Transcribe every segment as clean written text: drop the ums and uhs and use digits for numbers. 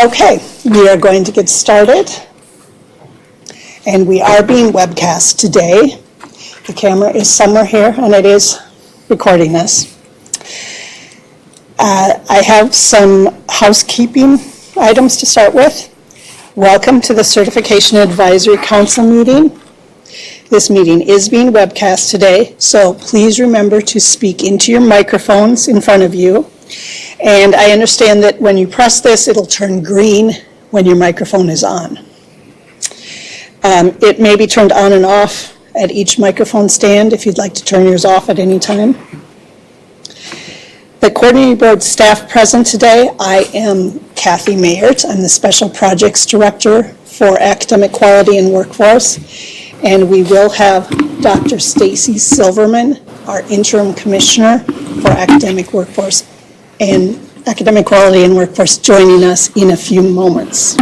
Okay, we are going to get started. And we are being webcast today. The camera is somewhere here, and it is recording this. I have some housekeeping items to start with. Welcome to the Certification Advisory Council meeting. This meeting is being webcast today, so please remember to speak into your microphones in front of you. And I understand that when you press this, it'll turn green when your microphone is on. It may be turned on and off at each microphone stand if you'd like to turn yours off at any time. The Coordinating Board staff present today, I am Kathy Mayert. I'm the Special Projects Director for Academic Quality and Workforce. And we will have Dr. Stacy Silverman, our Interim Commissioner for Academic Workforce and Academic Quality and Workforce, joining us in a few moments.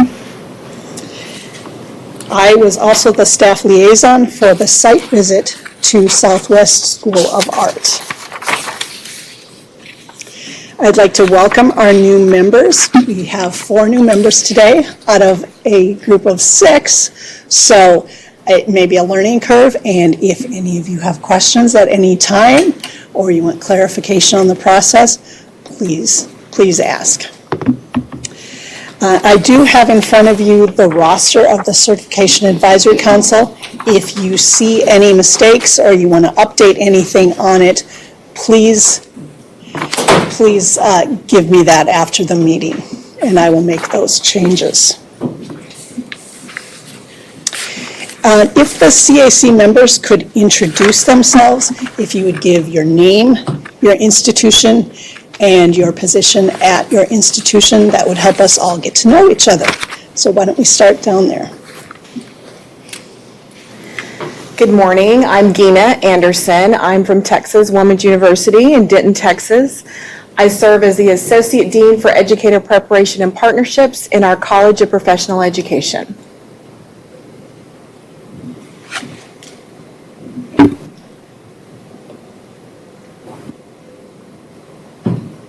I was also the staff liaison for the site visit to Southwest School of Art. I'd like to welcome our new members. We have 4 new members today out of a group of 6, so it may be a learning curve, and if any of you have questions at any time or you want clarification on the process, please ask. I do have in front of you the roster of the Certification Advisory Council. If you see any mistakes or you want to update anything on it, please give me that after the meeting, and I will make those changes. If the CAC members could introduce themselves, if you would give your name, your institution, and your position at your institution, that would help us all get to know each other. So why don't we start down there? Good morning, I'm Gina Anderson. I'm from Texas Women's University in Denton, Texas. I serve as the Associate Dean for Educator Preparation and Partnerships in our College of Professional Education.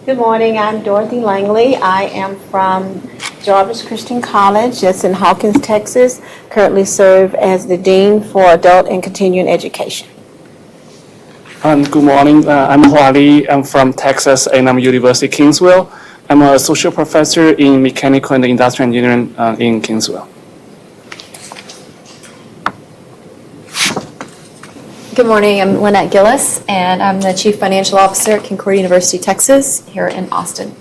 Good morning, I'm Dorothy Langley. I am from Jarvis Christian College, that's in Hawkins, Texas. Currently serve as the Dean for Adult and Continuing Education. Good morning, I'm Hua Li. I'm from Texas A&M University, Kingsville. I'm an associate professor in mechanical and industrial engineering in Kingsville. Good morning, I'm Lynette Gillis, and I'm the Chief Financial Officer at Concordia University, Texas, here in Austin.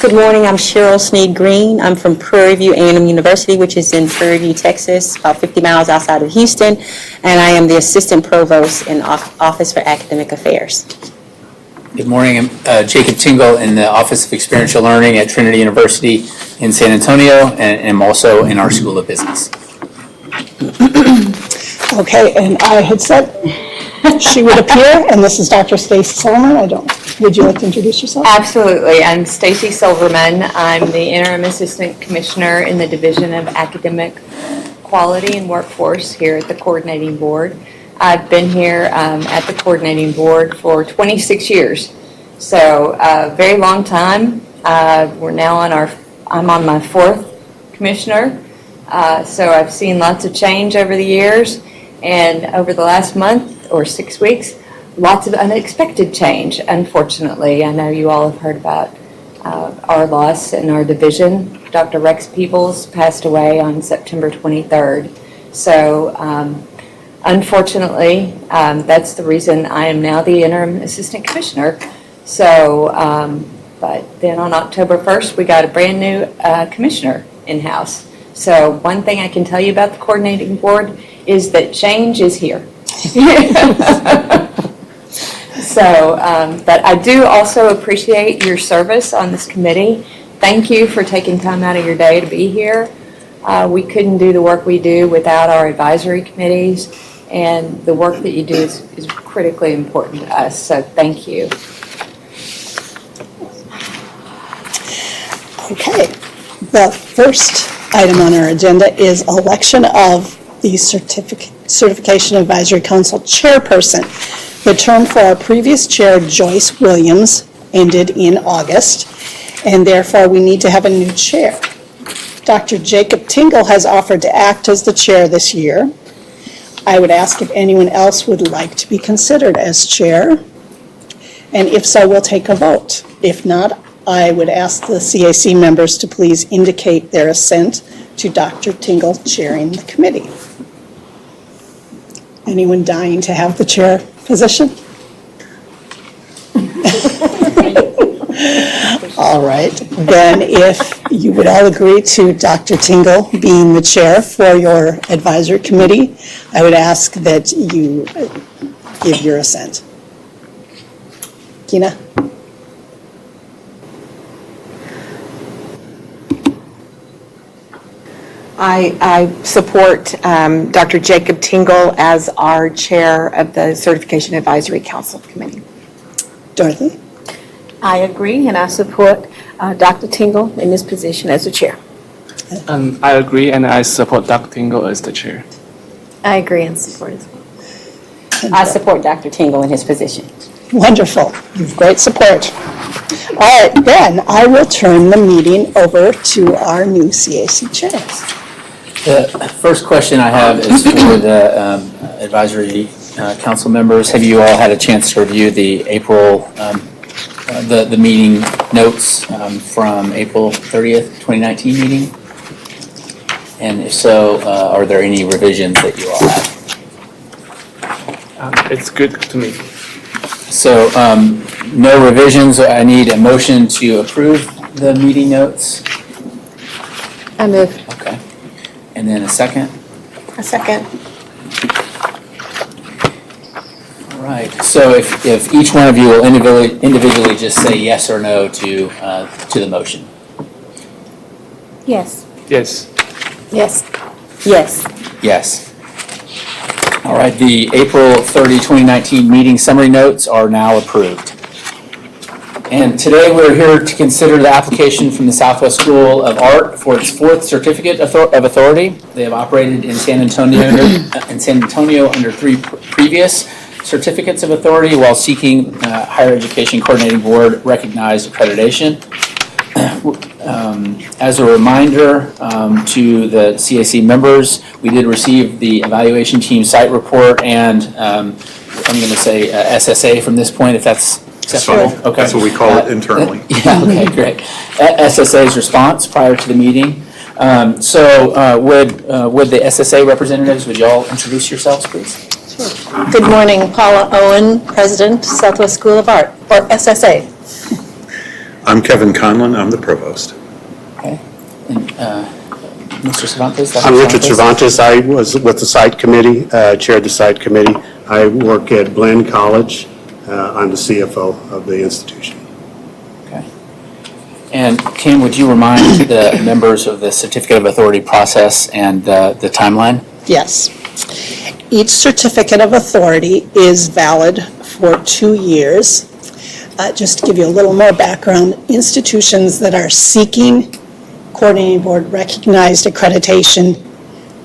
Good morning, I'm Cheryl Sneed Green. I'm from Prairie View A&M University, which is in Prairie View, Texas, about 50 miles outside of Houston, and I am the Assistant Provost in Office for Academic Affairs. Good morning, I'm Jacob Tingle in the Office of Experiential Learning at Trinity University in San Antonio, and I'm also in our School of Business. Okay, and I had said she would appear, and this is Dr. Stacy Silverman. Would you like to introduce yourself? Absolutely. I'm Stacy Silverman. I'm the Interim Assistant Commissioner in the Division of Academic Quality and Workforce here at the Coordinating Board. I've been here at the Coordinating Board for 26 years, so a very long time. We're now I'm on my 4th commissioner, so I've seen lots of change over the years. And over the last month or 6 weeks, lots of unexpected change, unfortunately. I know you all have heard about our loss in our division. Dr. Rex Peebles passed away on September 23rd. So unfortunately, that's the reason I am now the interim assistant commissioner. So, but then on October 1st, we got a brand new commissioner in-house. So one thing I can tell you about the coordinating board is that change is here. So, but I do also appreciate your service on this committee. Thank you for taking time out of your day to be here. We couldn't do the work we do without our advisory committees, and the work that you do is critically important to us, so thank you. Okay, the first item on our agenda is election of the Certification Advisory Council Chairperson. The term for our previous chair, Joyce Williams, ended in August, and therefore we need to have a new chair. Dr. Jacob Tingle has offered to act as the chair this year. I would ask if anyone else would like to be considered as chair, and if so, we'll take a vote. If not, I would ask the CAC members to please indicate their assent to Dr. Tingle chairing the committee. Anyone dying to have the chair position? All right, then if you would all agree to Dr. Tingle being the chair for your advisory committee, I would ask that you give your assent. Gina? I support Dr. Jacob Tingle as our chair of the Certification Advisory Council Committee. Dorothy? I agree, and I support Dr. Tingle in this position as the chair. I agree, and I support Dr. Tingle as the chair. I agree and support as well. I support Dr. Tingle in his position. Wonderful. You've great support. All right, then I will turn the meeting over to our new CAC chairs. The first question I have is for the advisory council members. Have you all had a chance to review the April, the meeting notes from April 30th, 2019 meeting? And if so, are there any revisions that you all have? It's good to me. So no revisions. I need a motion to approve the meeting notes. I move. Okay. And then a second. A second. All right. So if each one of you will individually just say yes or no to the motion. Yes. Yes. Yes. Yes. Yes. All right. The April 30, 2019 meeting summary notes are now approved. And today we're here to consider the application from the Southwest School of Art for its fourth certificate of authority. They have operated in San Antonio under 3 previous certificates of authority while seeking Higher Education Coordinating Board recognized accreditation. As a reminder to the CAC members, we did receive the evaluation team site report and I'm going to say SSA from this point, if that's acceptable. Fine. Okay. That's what we call it internally. Yeah, okay, great. SSA's response prior to the meeting. So would the SSA representatives, would you all introduce yourselves, please? Good morning, Paula Owen, President, Southwest School of Art, or SSA. I'm Kevin Conlon, I'm the provost. Okay. And Mr. Cervantes? Dr. I'm Richard Cervantes? Cervantes. I was with the site committee, chaired the site committee. I work at Glenn College. I'm the CFO of the institution. Okay. And Kim, would you remind the members of the certificate of authority process and the timeline? Yes. Each certificate of authority is valid for 2 years. Just to give you a little more background, institutions that are seeking coordinating board recognized accreditation,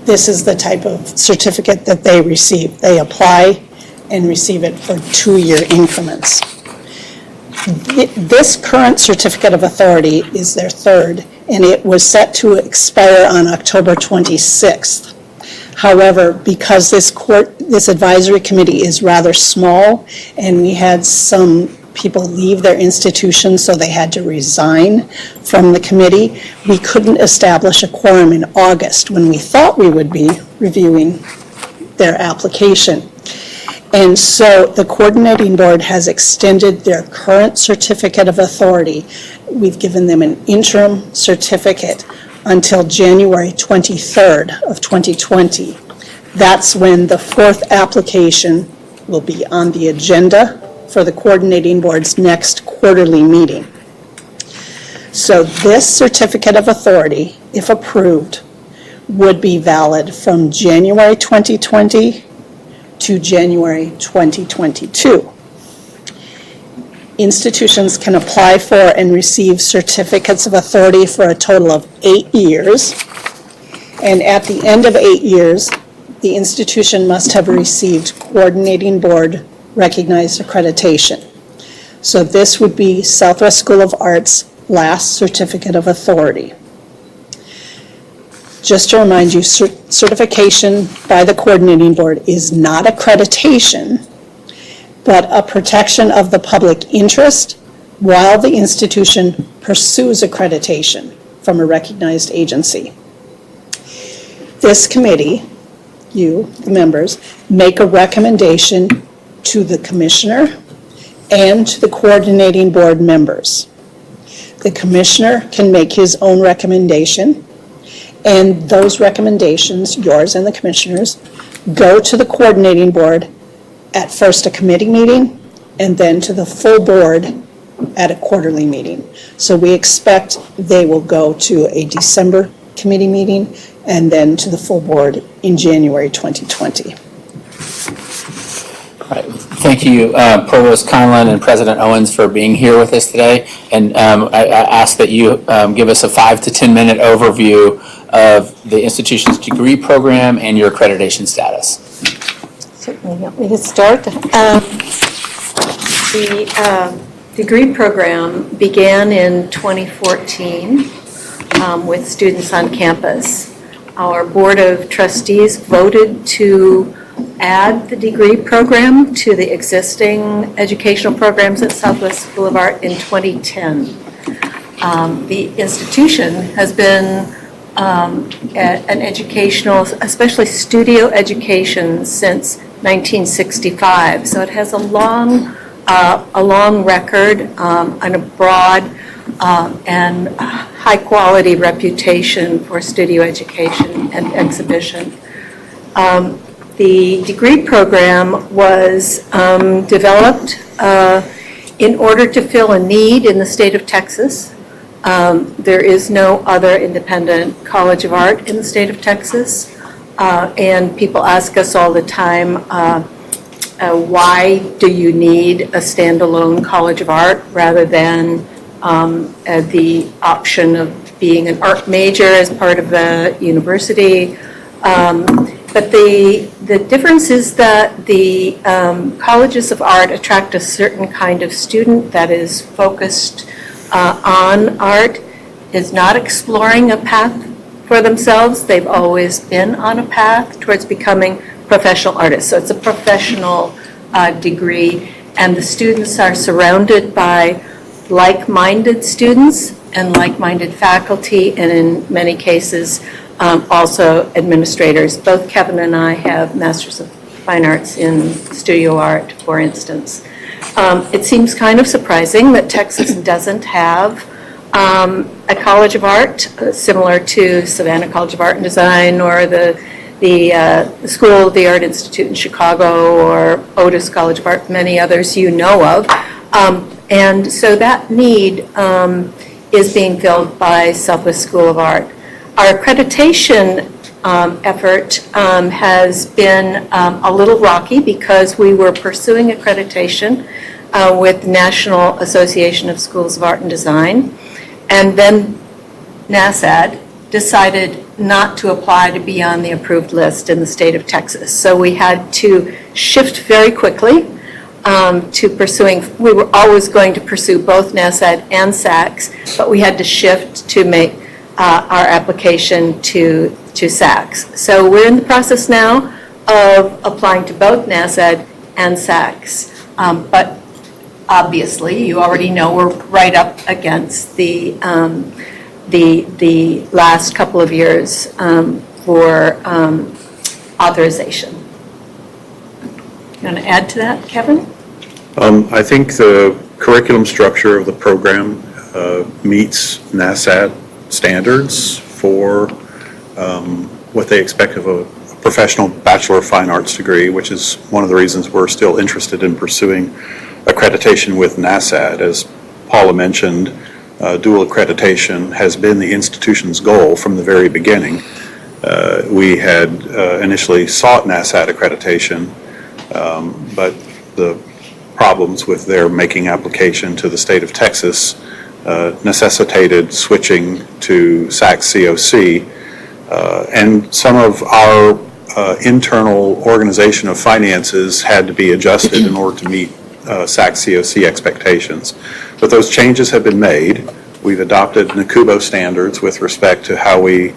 this is the type of certificate that they receive. They apply and receive it for 2-year increments. This current certificate of authority is their third, and it was set to expire on October 26th. However, because this advisory committee is rather small, and we had some people leave their institution, so they had to resign from the committee, we couldn't establish a quorum in August when we thought we would be reviewing their application. And so the coordinating board has extended their current certificate of authority. We've given them an interim certificate until January 23rd of 2020. That's when the fourth application will be on the agenda for the coordinating board's next quarterly meeting. So this certificate of authority, if approved, would be valid from January 2020 to January 2022. Institutions can apply for and receive certificates of authority for a total of 8 years. And at the end of 8 years, the institution must have received coordinating board recognized accreditation. So this would be Southwest School of Art's last certificate of authority. Just to remind you, certification by the coordinating board is not accreditation, but a protection of the public interest while the institution pursues accreditation from a recognized agency. This committee, you, the members, make a recommendation to the commissioner and to the coordinating board members. The commissioner can make his own recommendation, and those recommendations, yours and the commissioners, go to the coordinating board at first a committee meeting, and then to the full board at a quarterly meeting. So we expect they will go to a December committee meeting and then to the full board in January 2020. All right. Thank you, Provost Conlon and President Owens, for being here with us today. And I ask that you give us a 5 to 10 minute overview of the institution's degree program and your accreditation status. Certainly, we can start. The degree program began in 2014 with students on campus. Our Board of Trustees voted to add the degree program to the existing educational programs at Southwest School of Art in 2010. The institution has been an educational, especially studio education, since 1965. So it has a long record and a broad and high-quality reputation for studio education and exhibition. The degree program was developed in order to fill a need in the state of Texas. There is no other independent college of art in the state of Texas. And people ask us all the time, why do you need a standalone college of art rather than the option of being an art major as part of the university? But the difference is that the colleges of art attract a certain kind of student that is focused on art, is not exploring a path for themselves. They've always been on a path towards becoming professional artists. So it's a professional degree, and the students are surrounded by like-minded students and like-minded faculty, and in many cases, also administrators. Both Kevin and I have Masters of Fine Arts in Studio Art, for instance. It seems kind of surprising that Texas doesn't have a College of Art similar to Savannah College of Art and Design, or the School of the Art Institute in Chicago, or Otis College of Art, many others you know of. And so that need is being filled by Southwest School of Art. Our accreditation effort has been a little rocky because we were pursuing accreditation with National Association of Schools of Art and Design, and then NASAD decided not to apply to be on the approved list in the state of Texas. So we had to shift very quickly to pursuing, we were always going to pursue both NASAD and SACs, but we had to shift to make our application to SACs. So we're in the process now of applying to both NASAD and SACs. But obviously, you already know we're right up against the last couple of years for authorization. You want to add to that, Kevin? I think the curriculum structure of the program meets NASAD standards for what they expect of a professional Bachelor of Fine Arts degree, which is one of the reasons we're still interested in pursuing accreditation with NASAD. As Paula mentioned, dual accreditation has been the institution's goal from the very beginning. We had initially sought NASAD accreditation, but the problems with their making application to the state of Texas necessitated switching to SAC COC, and some of our internal organization of finances had to be adjusted in order to meet SAC COC expectations. But those changes have been made. We've adopted NACUBO standards with respect to how we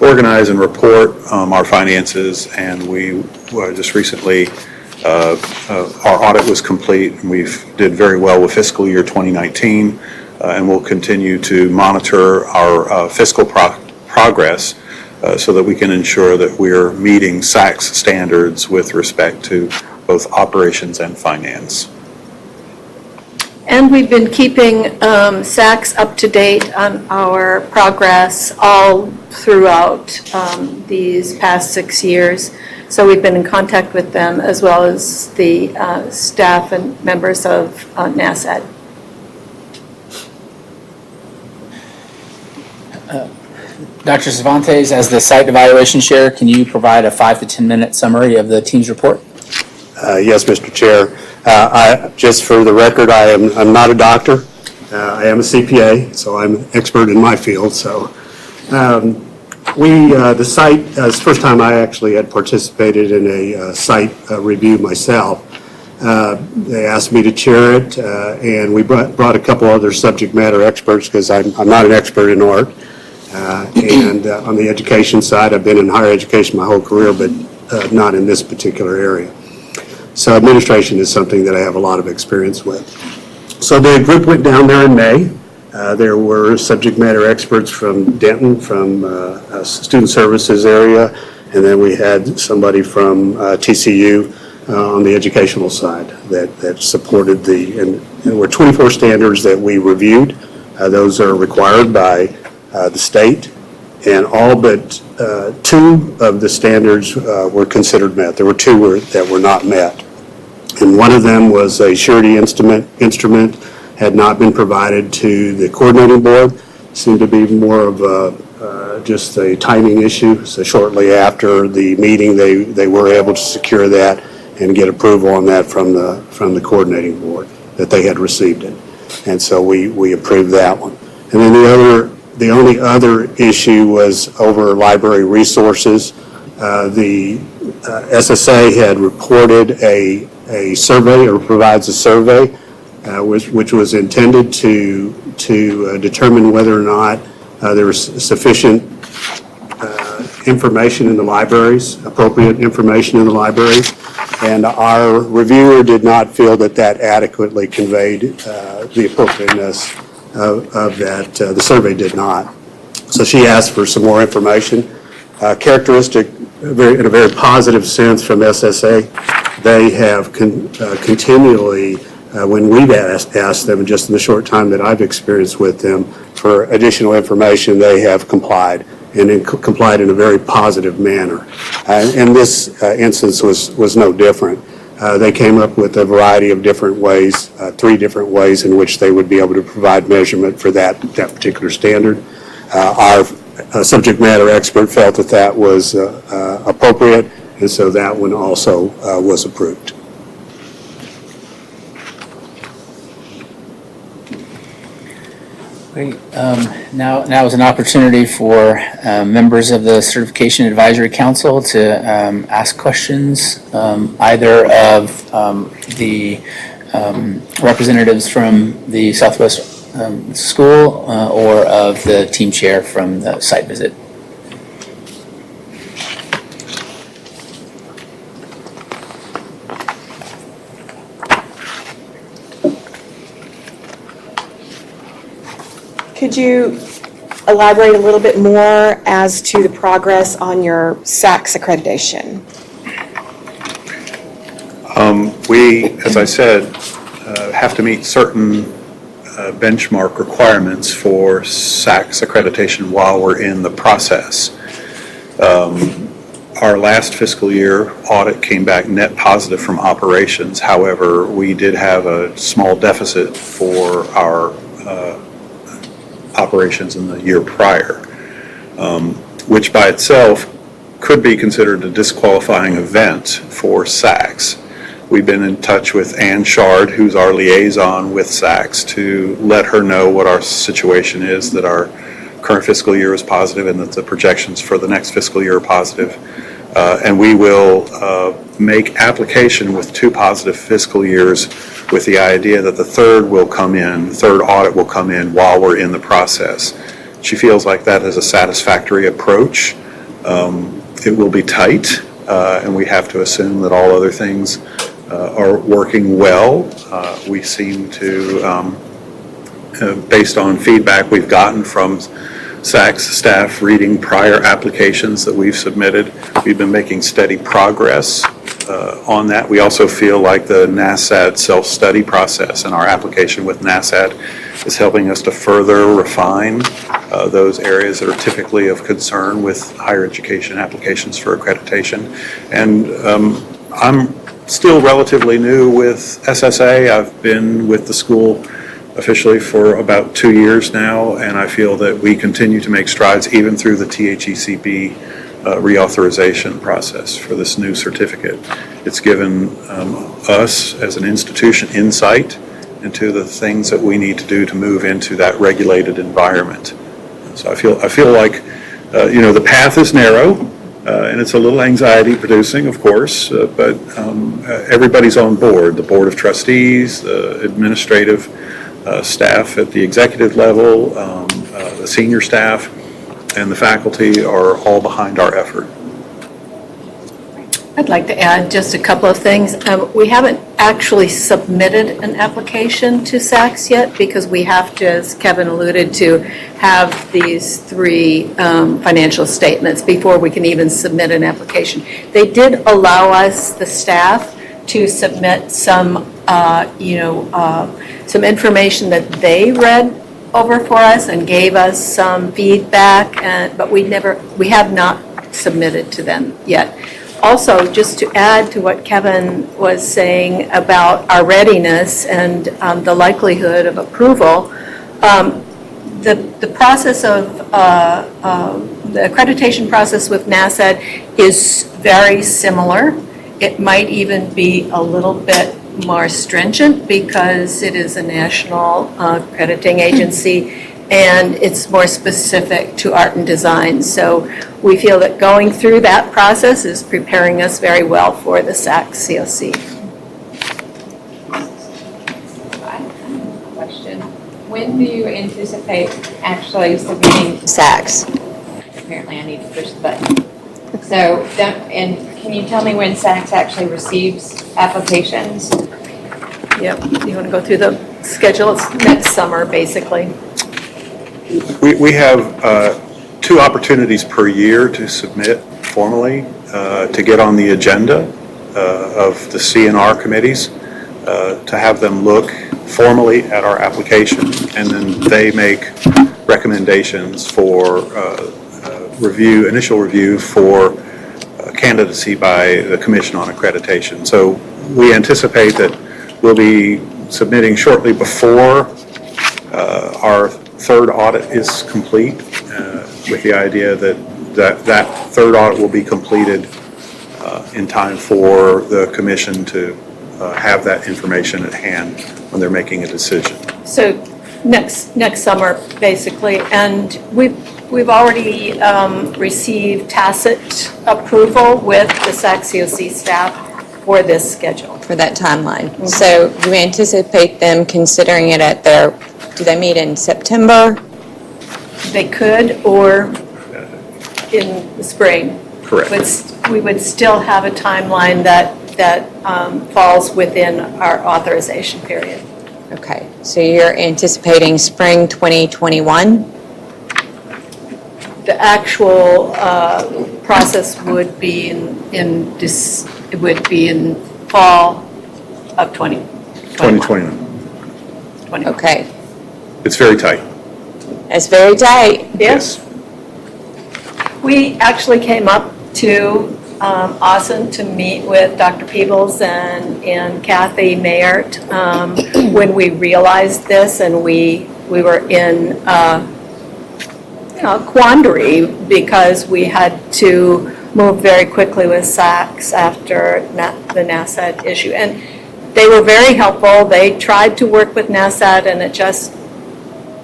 organize and report our finances, and we just recently, our audit was complete, and we did very well with fiscal year 2019, and we'll continue to monitor our fiscal progress so that we can ensure that we're meeting SAC's standards with respect to both operations and finance. And we've been keeping SACs up to date on our progress all throughout these past 6 years. So we've been in contact with them as well as the staff and members of NASAD. Dr. Cervantes, as the site evaluation chair, can you provide a 5 to 10 minute summary of the team's report? Yes, Mr. Chair. Just for the record, I'm not a doctor. I am a CPA, so I'm an expert in my field. So the site, it's the first time I actually had participated in a site review myself. They asked me to chair it, and we brought a couple other subject matter experts because I'm not an expert in art. And on the education side, I've been in higher education my whole career, but not in this particular area. So administration is something that I have a lot of experience with. So the group went down there in May. There were subject matter experts from Denton, from student services area, and then we had somebody from TCU on the educational side that supported and there were 24 standards that we reviewed. Those are required by the state, and all but 2 of the standards were considered met. There were 2 that were not met. And one of them was a surety instrument had not been provided to the coordinating board. Seemed to be more of just a timing issue. So shortly after the meeting, they were able to secure that and get approval on that from the coordinating board that they had received it. And so we approved that one. And then the only other issue was over library resources. The SSA had reported a survey, or provides a survey, which was intended to determine whether or not there was sufficient information in the libraries, appropriate information in the libraries, and our reviewer did not feel that adequately conveyed the appropriateness of that. The survey did not. So she asked for some more information. Characteristic, in a very positive sense from SSA, they have continually, when we've asked them, just in the short time that I've experienced with them, for additional information, they have complied, and complied in a very positive manner. And this instance was no different. They came up with a variety of different ways, 3 different ways in which they would be able to provide measurement for that particular standard. Our subject matter expert felt that was appropriate, and so that one also was approved. Great. Now is an opportunity for members of the Certification Advisory Council to ask questions, either of the representatives from the Southwest School or of the team chair from the site visit. Could you elaborate a little bit more as to the progress on your SACS accreditation? We, as I said, have to meet certain benchmark requirements for SACS accreditation while we're in the process. Our last fiscal year audit came back net positive from operations. However, we did have a small deficit for our operations in the year prior, which by itself could be considered a disqualifying event for SACS. We've been in touch with Ann Shard, who's our liaison with SACS, to let her know what our situation is, that our current fiscal year is positive and that the projections for the next fiscal year are positive. And we will make application with 2 positive fiscal years with the idea that the third audit will come in while we're in the process. She feels like that is a satisfactory approach. It will be tight, and we have to assume that all other things are working well. We seem to, based on feedback we've gotten from SAC's staff reading prior applications that we've submitted, we've been making steady progress on that. We also feel like the NASAD self-study process and our application with NASAD is helping us to further refine those areas that are typically of concern with higher education applications for accreditation. And I'm still relatively new with SSA. I've been with the school officially for about 2 years now, and I feel that we continue to make strides even through the THECB reauthorization process for this new certificate. It's given us as an institution insight into the things that we need to do to move into that regulated environment. So I feel like the path is narrow, and it's a little anxiety producing, of course, but everybody's on board. The Board of Trustees, the administrative staff at the executive level, the senior staff, and the faculty are all behind our effort. I'd like to add just a couple of things. We haven't actually submitted an application to SACS yet because we have to, as Kevin alluded to, have these 3 financial statements before we can even submit an application. They did allow us, the staff, to submit some, some information that they read over for us and gave us some feedback, but we have not submitted to them yet. Also, just to add to what Kevin was saying about our readiness and the likelihood of approval, the process of the accreditation process with NASAD is very similar. It might even be a little bit more stringent because it is a national accrediting agency and it's more specific to art and design. So we feel that going through that process is preparing us very well for the SACS COC. I have a question. When do you anticipate actually submitting SACS. Apparently I need to push the button. So, and can you tell me when SACS actually receives applications? Yep, you want to go through the schedule? It's next summer, basically. We have 2 opportunities per year to submit formally to get on the agenda of the CNR committees, to have them look formally at our application, and then they make recommendations for initial review for candidacy by the Commission on Accreditation. So we anticipate that we'll be submitting shortly before our 3rd audit is complete, with the idea that 3rd audit will be completed in time for the Commission to have that information at hand when they're making a decision. So next summer, basically, and we've already received tacit approval with the SACS COC staff for this schedule. For that timeline. So do we anticipate them considering it at do they meet in September? They could, or in the spring. Correct. We would still have a timeline that falls within our authorization period. Okay, so you're anticipating spring 2021? The actual process would be in fall of 2021. 2021. Okay, It's very tight. it's very tight. Yes. We actually came up to Austin to meet with Dr. Peebles and Kathy Mayert when we realized this, and we were in a quandary because we had to move very quickly with SACS after the NASAD issue. And they were very helpful. They tried to work with NASAD, and it just,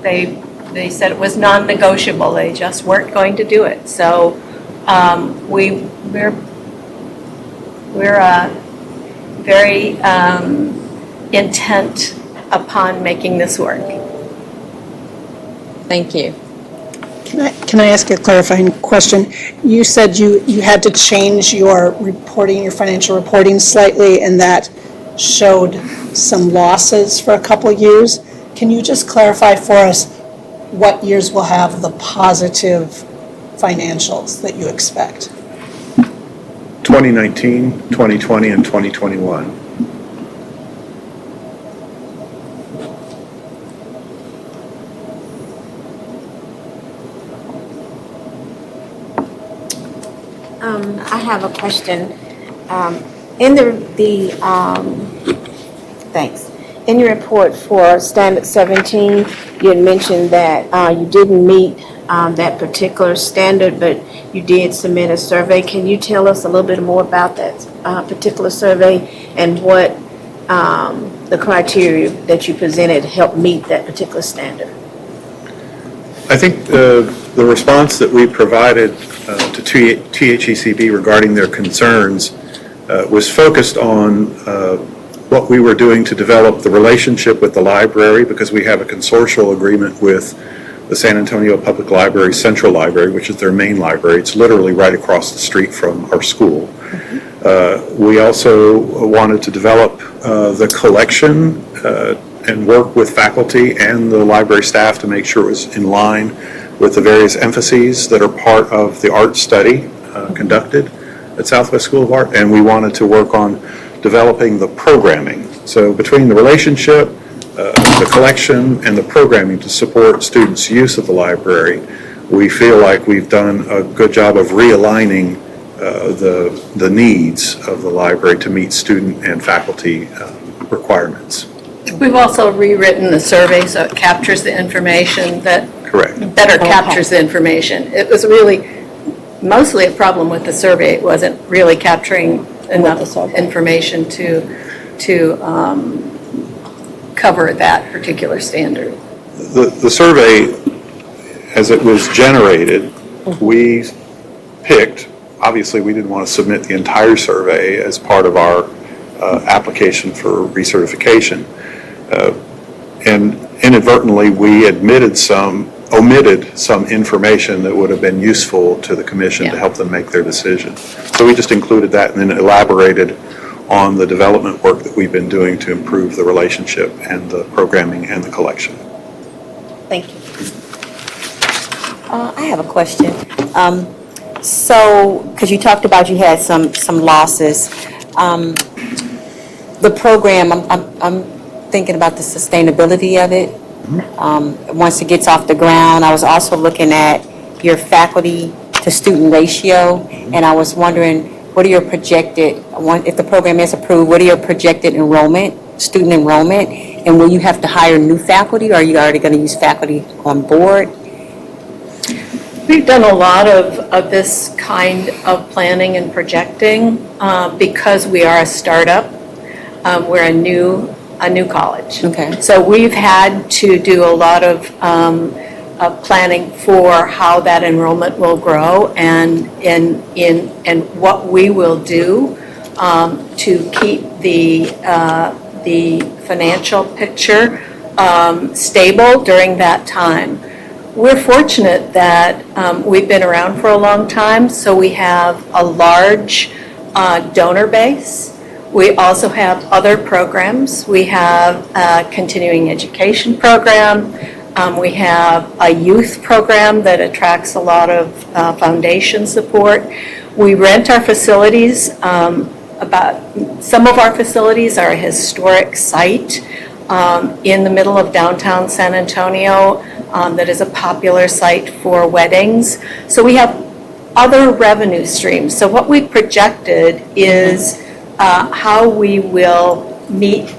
they said it was non-negotiable. They just weren't going to do it. So we're We're very intent upon making this work. Thank you. Can I ask a clarifying question? You said you had to change your reporting, your financial reporting slightly, and that showed some losses for a couple of years. Can you just clarify for us what years will have the positive financials that you expect? 2019, 2020, and 2021. I have a question. Thanks. In your report for Standard 17, you had mentioned that you didn't meet that particular standard, but you did submit a survey. Can you tell us a little bit more about that particular survey and what the criteria that you presented helped meet that particular standard? I think the response that we provided to THECB regarding their concerns was focused on what we were doing to develop the relationship with the library, because we have a consortial agreement with the San Antonio Public Library Central Library, which is their main library. It's literally right across the street from our school. We also wanted to develop the collection and work with faculty and the library staff to make sure it was in line with the various emphases that are part of the art study conducted at Southwest School of Art, and we wanted to work on developing the programming. So between the relationship, the collection, and the programming to support students' use of the library, we feel like we've done a good job of realigning the needs of the library to meet student and faculty requirements. We've also rewritten the survey so it captures the information that Correct. better captures the information. It was really mostly a problem with the survey. It wasn't really capturing enough information to cover that particular standard. The survey, as it was generated, we picked, obviously we didn't want to submit the entire survey as part of our application for recertification. And inadvertently, we omitted some information that would have been useful to the commission to help them make their decision. So we just included that and then elaborated on the development work that we've been doing to improve the relationship and the programming and the collection. Thank you. I have a question. So, because you talked about you had some losses, the program, I'm thinking about the sustainability of it. Once it gets off the ground, I was also looking at your faculty to student ratio, and I was wondering, what are your projected, if the program is approved, what are your projected student enrollment, and will you have to hire new faculty, or are you already going to use faculty on board? We've done a lot of this kind of planning and projecting because we are a startup. We're a new college. Okay. So we've had to do a lot of planning for how that enrollment will grow and what we will do to keep the financial picture stable during that time. We're fortunate that we've been around for a long time, so we have a large donor base. We also have other programs. We have a continuing education program. We have a youth program that attracts a lot of foundation support. We rent our facilities. Some of our facilities are a historic site in the middle of downtown San Antonio that is a popular site for weddings. So we have other revenue streams. So what we projected is how we will meet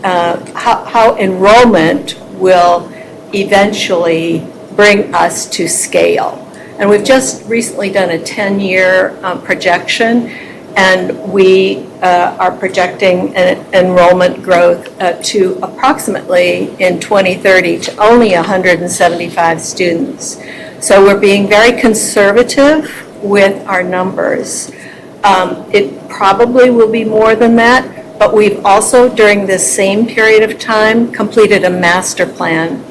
how enrollment will eventually bring us to scale. And we've just recently done a 10-year projection, and we are projecting an enrollment growth to approximately in 2030 to only 175 students. So we're being very conservative with our numbers. It probably will be more than that, but we've also, during this same period of time, completed a master plan.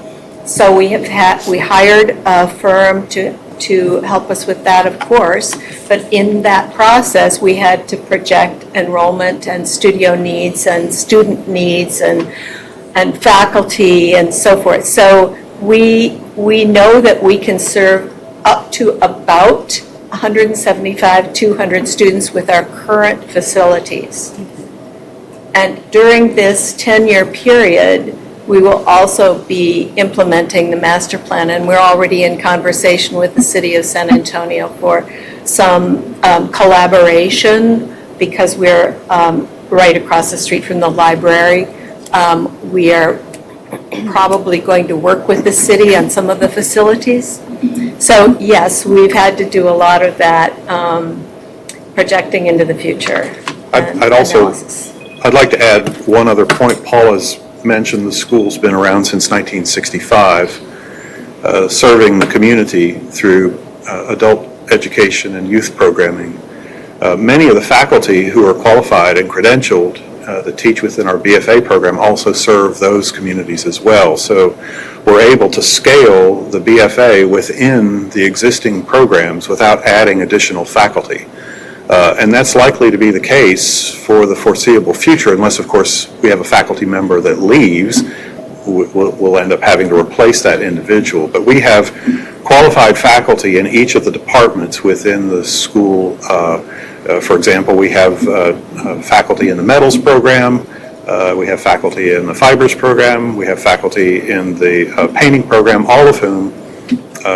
So we hired a firm to help us with that, of course, but in that process, we had to project enrollment and studio needs and student needs and faculty and so forth. So we know that we can serve up to about 175, 200 students with our current facilities. And during this 10-year period, we will also be implementing the master plan, and we're already in conversation with the city of San Antonio for some collaboration because we're right across the street from the library. We are probably going to work with the city on some of the facilities. So yes, we've had to do a lot of that projecting into the future. I'd like to add one other point. Paul has mentioned the school's been around since 1965, serving the community through adult education and youth programming. Many of the faculty who are qualified and credentialed that teach within our BFA program also serve those communities as well. So we're able to scale the BFA within the existing programs without adding additional faculty. And that's likely to be the case for the foreseeable future, unless, of course, we have a faculty member that leaves. We'll end up having to replace that individual. But we have qualified faculty in each of the departments within the school. For example, we have faculty in the metals program, we have faculty in the fibers program, we have faculty in the painting program, all of whom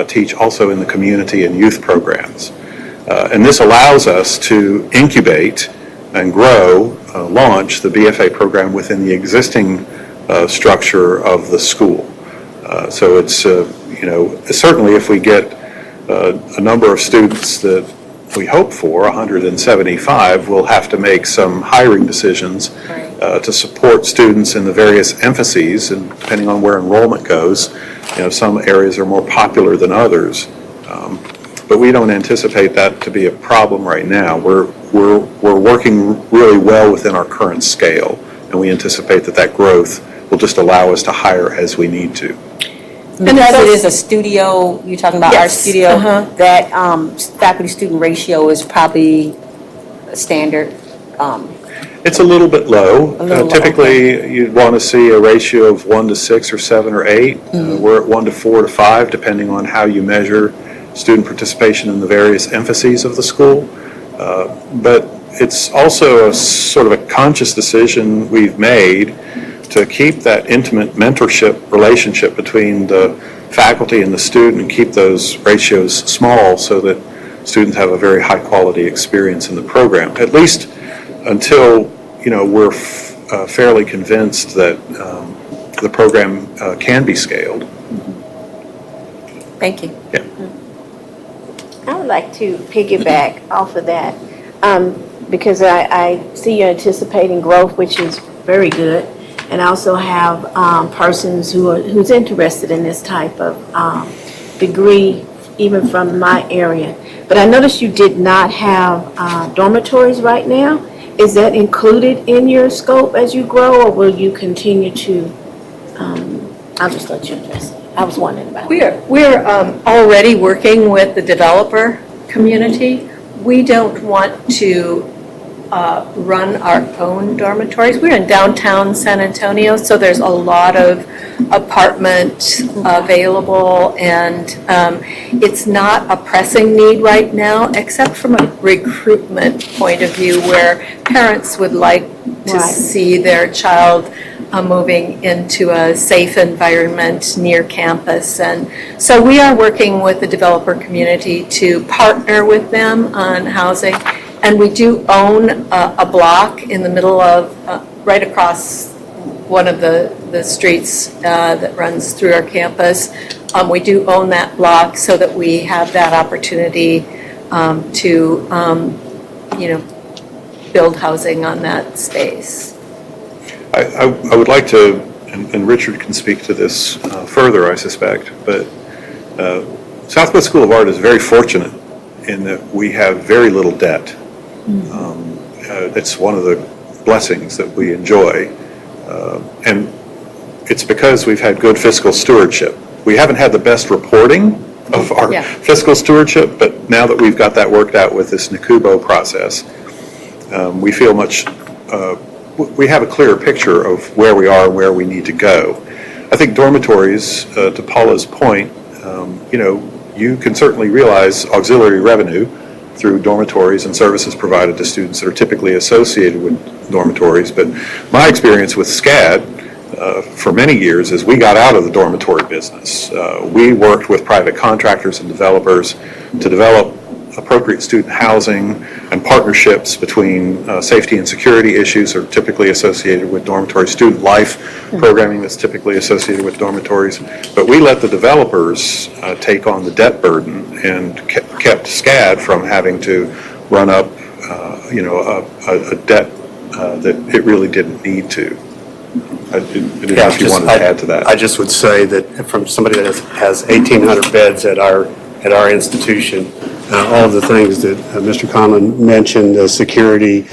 teach also in the community and youth programs. And this allows us to incubate and grow, launch the BFA program within the existing structure of the school. So it's, certainly if we get a number of students that we hope for, 175, we'll have to make some hiring decisions to support students in the various emphases, and depending on where enrollment goes, some areas are more popular than others. But we don't anticipate that to be a problem right now. We're working really well within our current scale, and we anticipate that growth will just allow us to hire as we need to. Because it is a studio, you're talking about our studio, that faculty-student ratio is probably standard. It's a little bit low. Typically, you'd want to see a ratio of 1 to 6 or 7 or 8. We're at 1 to 4 to 5, depending on how you measure student participation in the various emphases of the school. But it's also a sort of a conscious decision we've made to keep that intimate mentorship relationship between the faculty and the student and keep those ratios small so that students have a very high quality experience in the program, at least until we're fairly convinced that the program can be scaled. Thank you. Yeah. I would like to piggyback off of that because I see you're anticipating growth, which is very good, and I also have persons who's interested in this type of degree, even from my area. But I noticed you did not have dormitories right now. Is that included in your scope as you grow, or will you continue to? I'll just let you address it. I was wondering about that. We're already working with the developer community. We don't want to run our own dormitories. We're in downtown San Antonio, so there's a lot of apartment available, and it's not a pressing need right now, except from a recruitment point of view, where parents would like to see their child moving into a safe environment near campus. And so we are working with the developer community to partner with them on housing. And we do own a block in the middle of, right across one of the streets that runs through our campus. We do own that block so that we have that opportunity to, build housing on that space. I would like to, and Richard can speak to this further, I suspect, but Southwest School of Art is very fortunate in that we have very little debt. It's one of the blessings that we enjoy. And it's because we've had good fiscal stewardship. We haven't had the best reporting of our fiscal stewardship, but now that we've got that worked out with this NACUBO process, we feel we have a clearer picture of where we are and where we need to go. I think dormitories, to Paula's point, you can certainly realize auxiliary revenue through dormitories and services provided to students that are typically associated with dormitories. But my experience with SCAD for many years is we got out of the dormitory business. We worked with private contractors and developers to develop appropriate student housing and partnerships between safety and security issues are typically associated with dormitory student life programming that's typically associated with dormitories. But we let the developers take on the debt burden and kept SCAD from having to run up, a debt that it really didn't need to. I didn't know if you wanted to add to that. I just would say that from somebody that has 1,800 beds at our institution, all of the things that Mr. Conlon mentioned, security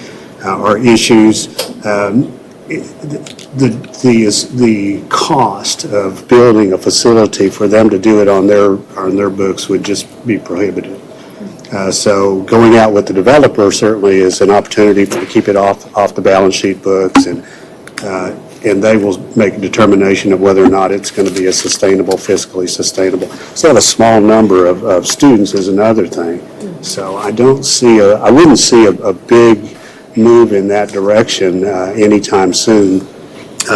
are issues. The cost of building a facility for them to do it on their books would just be prohibitive. So going out with the developer certainly is an opportunity to keep it off the balance sheet books, and they will make a determination of whether or not it's going to be a fiscally sustainable. So a small number of students is another thing. So I wouldn't see a big move in that direction anytime soon.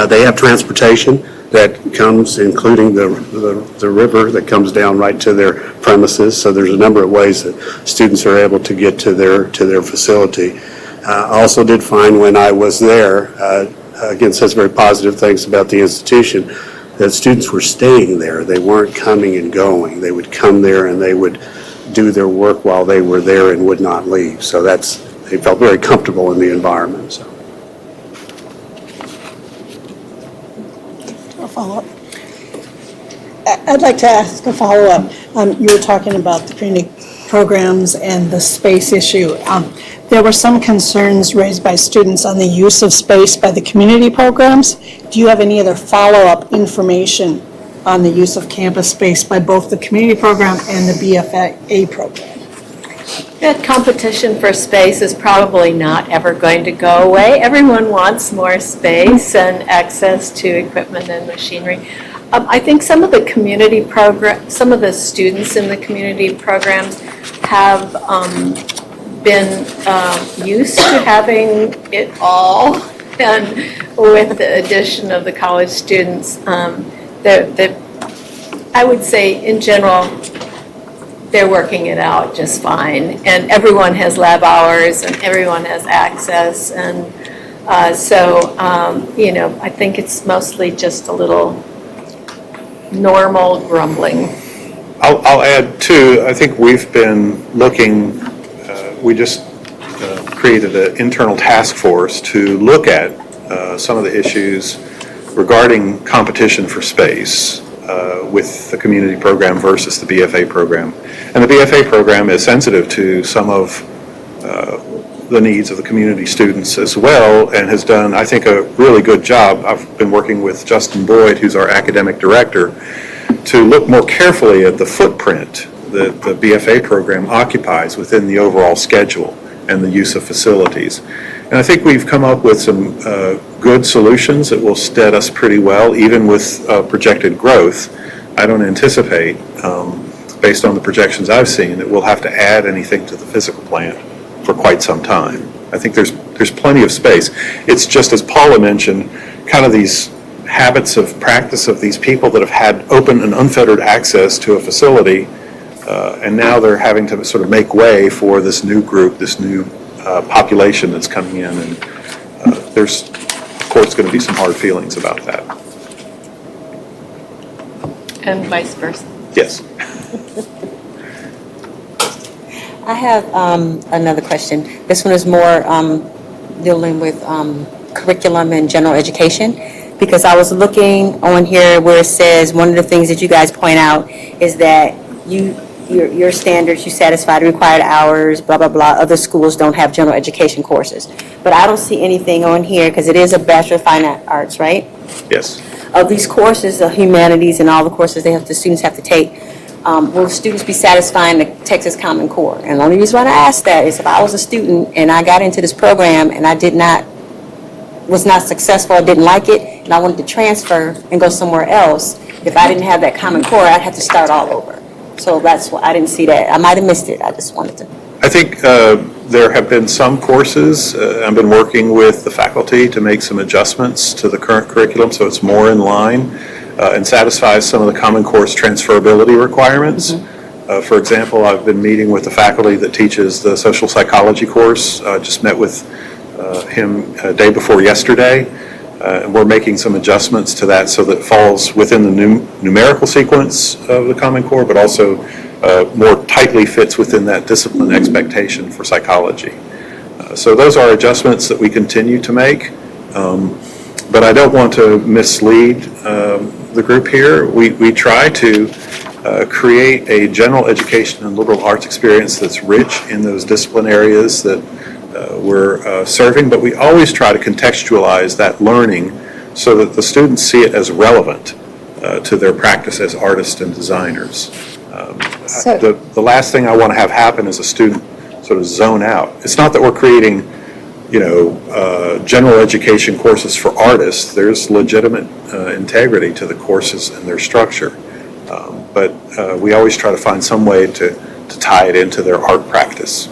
They have transportation that comes, including the river that comes down right to their premises. So there's a number of ways that students are able to get to their facility. I also did find when I was there, again, says very positive things about the institution, that students were staying there. They weren't coming and going. They would come there and they would do their work while they were there and would not leave. So they felt very comfortable in the environment. So. A follow-up. I'd like to ask a follow-up. You were talking about the community programs and the space issue. There were some concerns raised by students on the use of space by the community programs. Do you have any other follow-up information on the use of campus space by both the community program and the BFA program? That competition for space is probably not ever going to go away. Everyone wants more space and access to equipment and machinery. I think some of the students in the community programs have been used to having it all, and with the addition of the college students, I would say in general, they're working it out just fine, and everyone has lab hours and everyone has access, and I think it's mostly just a little normal grumbling. I'll add too, I think we've been looking, we just created an internal task force to look at some of the issues regarding competition for space with the community program versus the BFA program. And the BFA program is sensitive to some of the needs of the community students as well, and has done, I think, a really good job. I've been working with Justin Boyd, who's our academic director, to look more carefully at the footprint that the BFA program occupies within the overall schedule and the use of facilities. And I think we've come up with some good solutions that will stead us pretty well, even with projected growth. I don't anticipate, based on the projections I've seen, that we'll have to add anything to the physical plant for quite some time. I think there's plenty of space. It's just, as Paula mentioned, kind of these habits of practice of these people that have had open and unfettered access to a facility, and now they're having to sort of make way for this new group, this new population that's coming in, and there's, of course, going to be some hard feelings about that. And vice versa. Yes. I have another question. This one is more dealing with curriculum and general education, because I was looking on here where it says one of the things that you guys point out is that you your standards, you satisfy the required hours, blah, blah, blah. Other schools don't have general education courses. But I don't see anything on here, because it is a Bachelor of Fine Arts, right? Yes. Of these courses, the humanities and all the courses the students have to take, will students be satisfying the Texas Common Core? And the only reason why I asked that is if I was a student and I got into this program and I was not successful, I didn't like it, and I wanted to transfer and go somewhere else, if I didn't have that Common Core, I'd have to start all over. So that's why I didn't see that. I might have missed it. I just wanted to. I think there have been some courses, I've been working with the faculty to make some adjustments to the current curriculum so it's more in line and satisfies some of the Common Core's transferability requirements. For example, I've been meeting with the faculty that teaches the social psychology course. I just met with him day before yesterday, and we're making some adjustments to that so that it falls within the numerical sequence of the Common Core, but also more tightly fits within that discipline expectation for psychology. So those are adjustments that we continue to make, but I don't want to mislead the group here. We try to create a general education and liberal arts experience that's rich in those discipline areas that we're serving, but we always try to contextualize that learning so that the students see it as relevant to their practice as artists and designers. The last thing I want to have happen is a student sort of zone out. It's not that we're creating, general education courses for artists. There's legitimate integrity to the courses and their structure, but we always try to find some way to tie it into their art practice.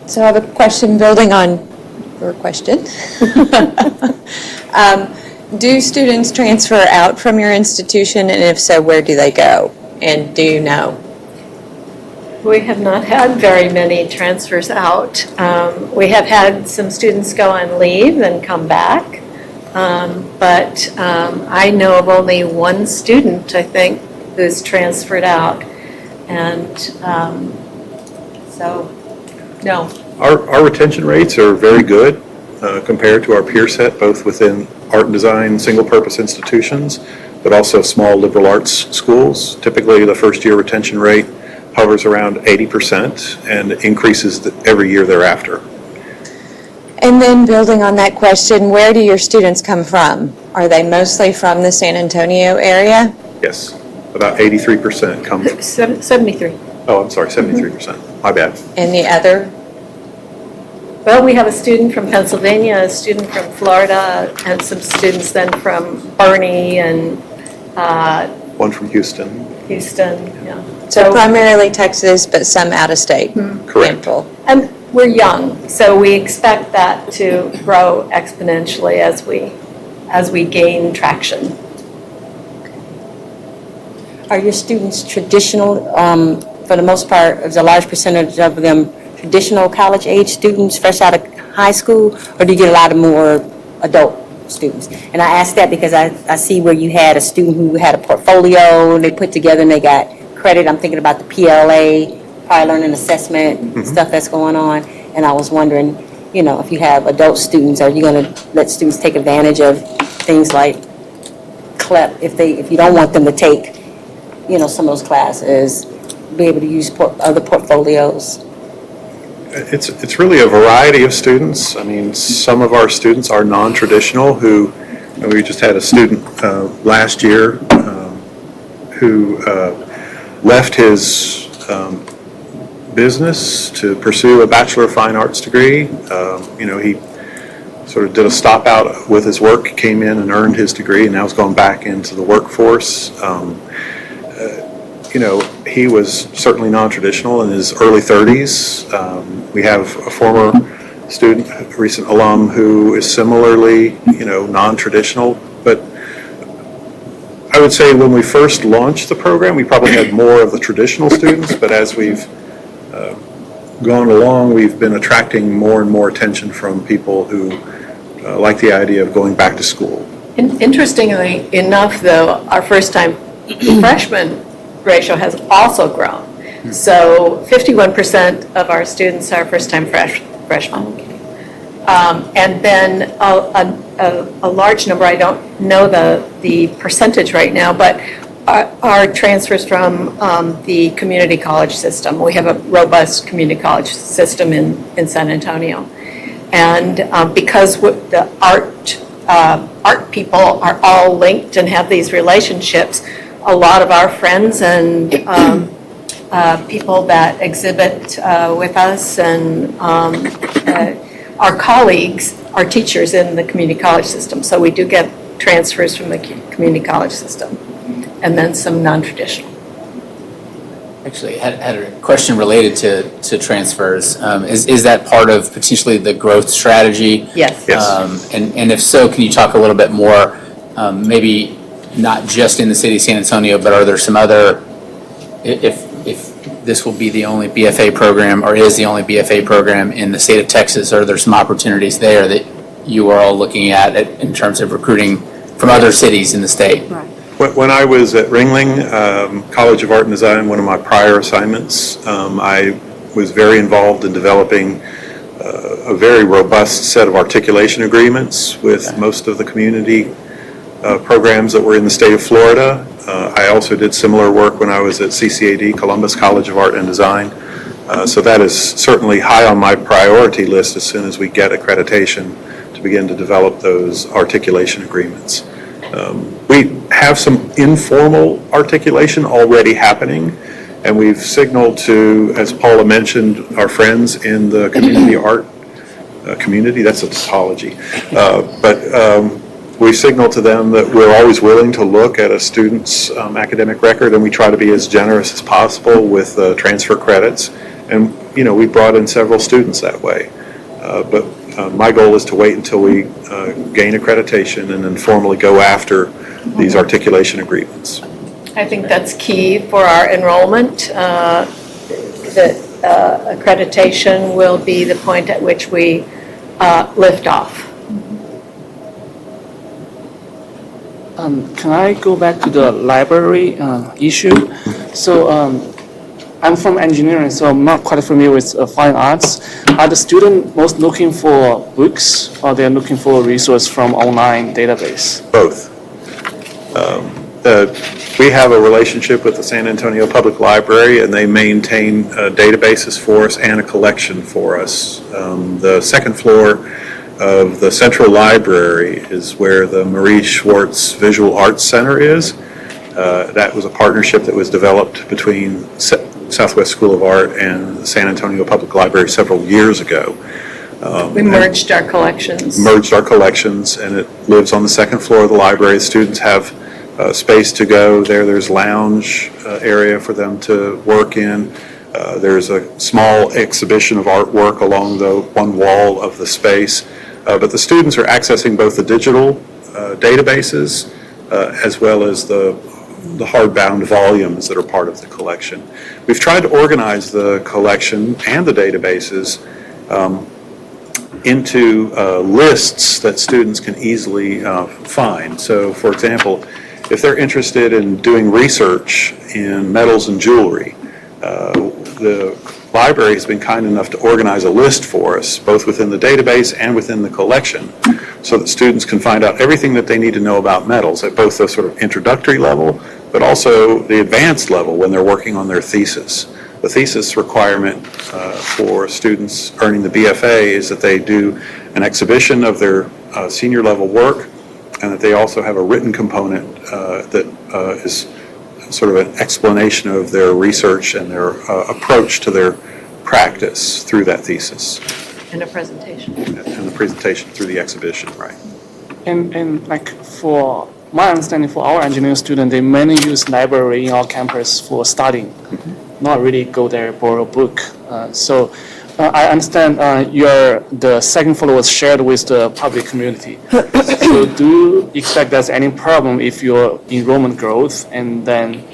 So I have a question building on your question. Do students transfer out from your institution, and if so, where do they go? And do you know? We have not had very many transfers out. We have had some students go on leave and come back, but I know of only one student, I think, who's transferred out. And so, no. Our retention rates are very good compared to our peer set, both within art and design single-purpose institutions, but also small liberal arts schools. Typically, the first-year retention rate hovers around 80% and increases every year thereafter. And then building on that question, where do your students come from? Are they mostly from the San Antonio area? Yes, about 83% come from, 73. oh, I'm sorry, 73%. My bad. And the other? Well, we have a student from Pennsylvania, a student from Florida, and some students then from Bernie and One from Houston. Houston, yeah. So primarily Texas, but some out of state. Correct. Handful. And we're young, so we expect that to grow exponentially as we gain traction. Are your students traditional, for the most part, is a large percentage of them traditional college-age students fresh out of high school, or do you get a lot of more adult students? And I ask that because I see where you had a student who had a portfolio, and they put together and they got credit. I'm thinking about the PLA, prior learning assessment, stuff that's going on, and I was wondering, if you have adult students, are you going to let students take advantage of things like CLEP, if you don't want them to take, some of those classes, be able to use other portfolios? It's really a variety of students. I mean, some of our students are non-traditional we just had a student last year who left his business to pursue a Bachelor of Fine Arts degree. He sort of did a stop out with his work, came in and earned his degree, and now he's gone back into the workforce. He was certainly non-traditional in his early 30s. We have a former student, a recent alum, who is similarly, non-traditional. But I would say when we first launched the program, we probably had more of the traditional students, but as we've gone along, we've been attracting more and more attention from people who like the idea of going back to school. Interestingly enough, though, our first-time freshman ratio has also grown. So 51% of our students are first-time freshmen. And then a large number, I don't know the percentage right now, but are transfers from the community college system. We have a robust community college system in San Antonio. And because the art people are all linked and have these relationships, a lot of our friends and people that exhibit with us and our colleagues are teachers in the community college system. So we do get transfers from the community college system, and then some non-traditional. Actually, I had a question related to transfers. Is that part of potentially the growth strategy? Yes. And if so, can you talk a little bit more, maybe not just in the city of San Antonio, but are there some other, if this will be the only BFA program or is the only BFA program in the state of Texas, are there some opportunities there that you are all looking at in terms of recruiting from other cities in the state? Right. When I was at Ringling College of Art and Design, one of my prior assignments, I was very involved in developing a very robust set of articulation agreements with most of the community programs that were in the state of Florida. I also did similar work when I was at CCAD, Columbus College of Art and Design. So that is certainly high on my priority list as soon as we get accreditation to begin to develop those articulation agreements. We have some informal articulation already happening, and we've signaled to, as Paula mentioned, our friends in the community art community, that's a tautology, but we signal to them that we're always willing to look at a student's academic record, and we try to be as generous as possible with transfer credits. And, you know, we brought in several students that way. But my goal is to wait until we gain accreditation and then formally go after these articulation agreements. I think that's key for our enrollment, that accreditation will be the point at which we lift off. Can I go back to the library issue? So I'm from engineering, so I'm not quite familiar with fine arts. Are the students most looking for books, or they're looking for a resource from online database? Both. We have a relationship with the San Antonio Public Library, and they maintain databases for us and a collection for us. The second floor of the Central Library is where the Marie Schwartz Visual Arts Center is. That was a partnership that was developed between Southwest School of Art and the San Antonio Public Library several years ago. We merged our collections. And it lives on the second floor of the library. Students have space to go there. There's lounge area for them to work in. There's a small exhibition of artwork along the one wall of the space. But the students are accessing both the digital databases as well as the hardbound volumes that are part of the collection. We've tried to organize the collection and the databases into lists that students can easily find. So, for example, if they're interested in doing research in metals and jewelry, the library has been kind enough to organize a list for us, both within the database and within the collection, so that students can find out everything that they need to know about metals at both the sort of introductory level, but also the advanced level when they're working on their thesis. The thesis requirement for students earning the BFA is that they do an exhibition of their senior level work, and that they also have a written component that is sort of an explanation of their research and their approach to their practice through that thesis. And a presentation. And the presentation through the exhibition, right. And like for my understanding, for our engineering students, they mainly use library in our campus for studying, not really go there borrow a book. So I understand the second floor was shared with the public community. So do you expect there's any problem if your enrollment growth and then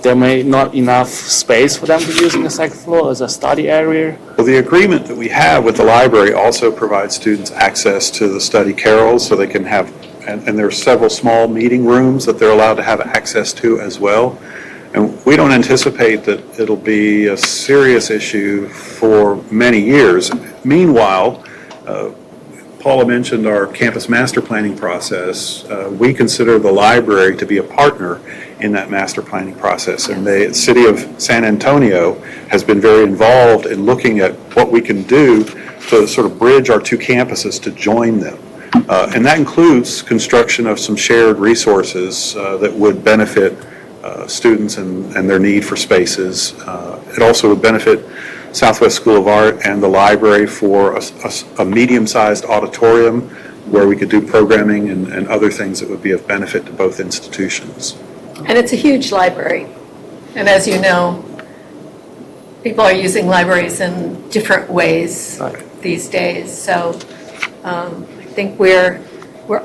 there may not enough space for them to use in the second floor as a study area? Well, the agreement that we have with the library also provides students access to the study carrels, so they can have, and there are several small meeting rooms that they're allowed to have access to as well. And we don't anticipate that it'll be a serious issue for many years. Meanwhile, Paula mentioned our campus master planning process. We consider the library to be a partner in that master planning process. And the city of San Antonio has been very involved in looking at what we can do to sort of bridge our two campuses to join them. And that includes construction of some shared resources that would benefit students and their need for spaces. It also would benefit Southwest School of Art and the library for a medium-sized auditorium where we could do programming and other things that would be of benefit to both institutions. And it's a huge library. And as you know, people are using libraries in different ways these days. So I think we're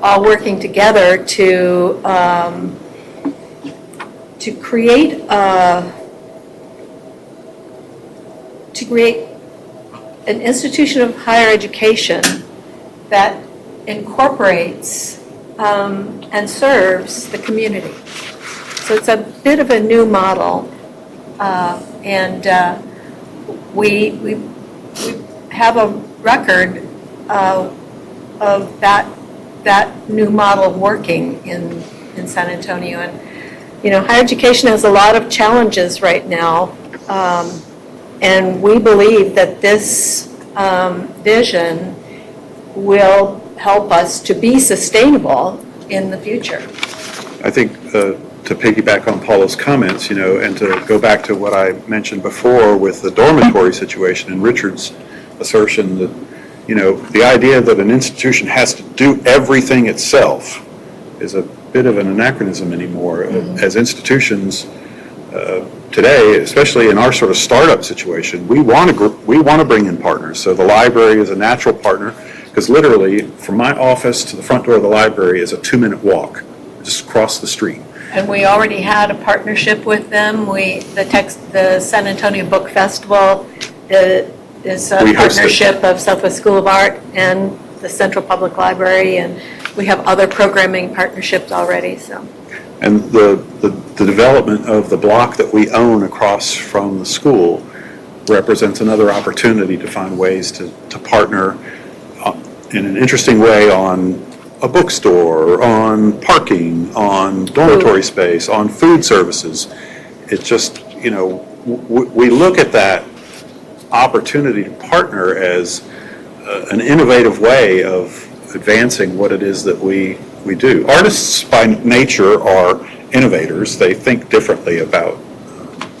all working together to create an institution of higher education that incorporates and serves the community. So it's a bit of a new model, and we have a record of that new model working in San Antonio. And higher education has a lot of challenges right now, and we believe that this vision will help us to be sustainable in the future. I think to piggyback on Paula's comments, and to go back to what I mentioned before with the dormitory situation and Richard's assertion that, the idea that an institution has to do everything itself is a bit of an anachronism anymore. As institutions today, especially in our sort of startup situation, we want to bring in partners. So the library is a natural partner, because literally from my office to the front door of the library is a 2-minute walk, just across the street. And we already had a partnership with them. The San Antonio Book Festival is a partnership of Southwest School of Art and the Central Public Library, and we have other programming partnerships already. So. And the development of the block that we own across from the school represents another opportunity to find ways to partner in an interesting way on a bookstore, on parking, on dormitory space, on food services. It's just, we look at that opportunity to partner as an innovative way of advancing what it is that we do. Artists by nature are innovators. They think differently about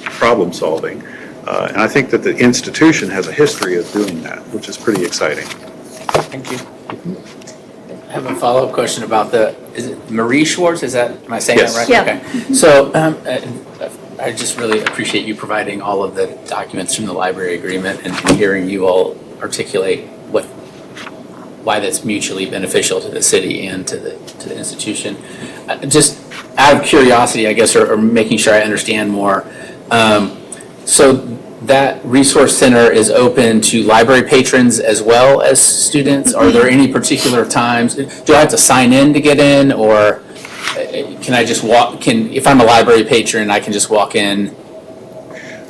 problem solving. And I think that the institution has a history of doing that, which is pretty exciting. Thank you. I have a follow-up question about is it Marie Schwartz? Am I saying Yes. that right? Yeah. Okay. So I just really appreciate you providing all of the documents from the library agreement and hearing you all articulate why that's mutually beneficial to the city and to the institution. Just out of curiosity, I guess, or making sure I understand more. So that resource center is open to library patrons as well as students? Are there any particular times? Do I have to sign in to get in, or can I just if I'm a library patron, I can just walk in?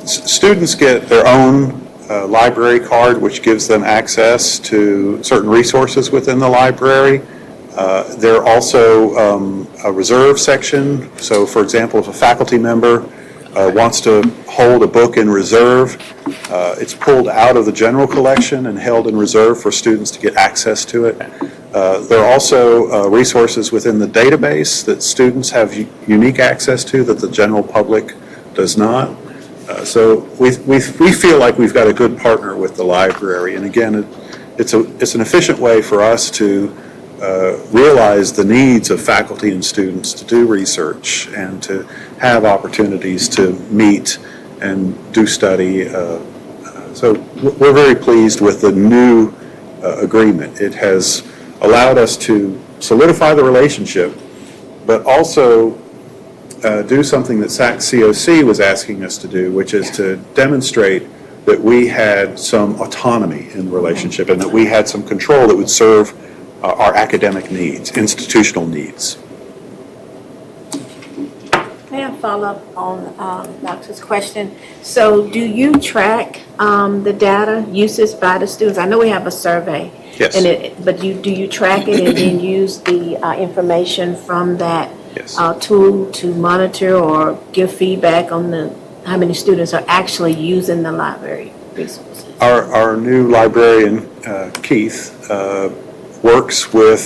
Students get their own library card, which gives them access to certain resources within the library. There are also a reserve section. So, for example, if a faculty member wants to hold a book in reserve, it's pulled out of the general collection and held in reserve for students to get access to it. There are also resources within the database that students have unique access to that the general public does not. So we feel like we've got a good partner with the library, and again, it's an efficient way for us to realize the needs of faculty and students to do research and to have opportunities to meet and do study. So we're very pleased with the new agreement. It has allowed us to solidify the relationship, but also do something that CAC was asking us to do, which is to demonstrate that we had some autonomy in the relationship and that we had some control that would serve our academic needs, institutional needs. May I follow up on Dr.'s question? So do you track the data uses by the students? I know we have a survey. Yes. But do you track it and then use the information from that Yes. tool to monitor or give feedback on how many students are actually using the library resources? Our new librarian, Keith, works with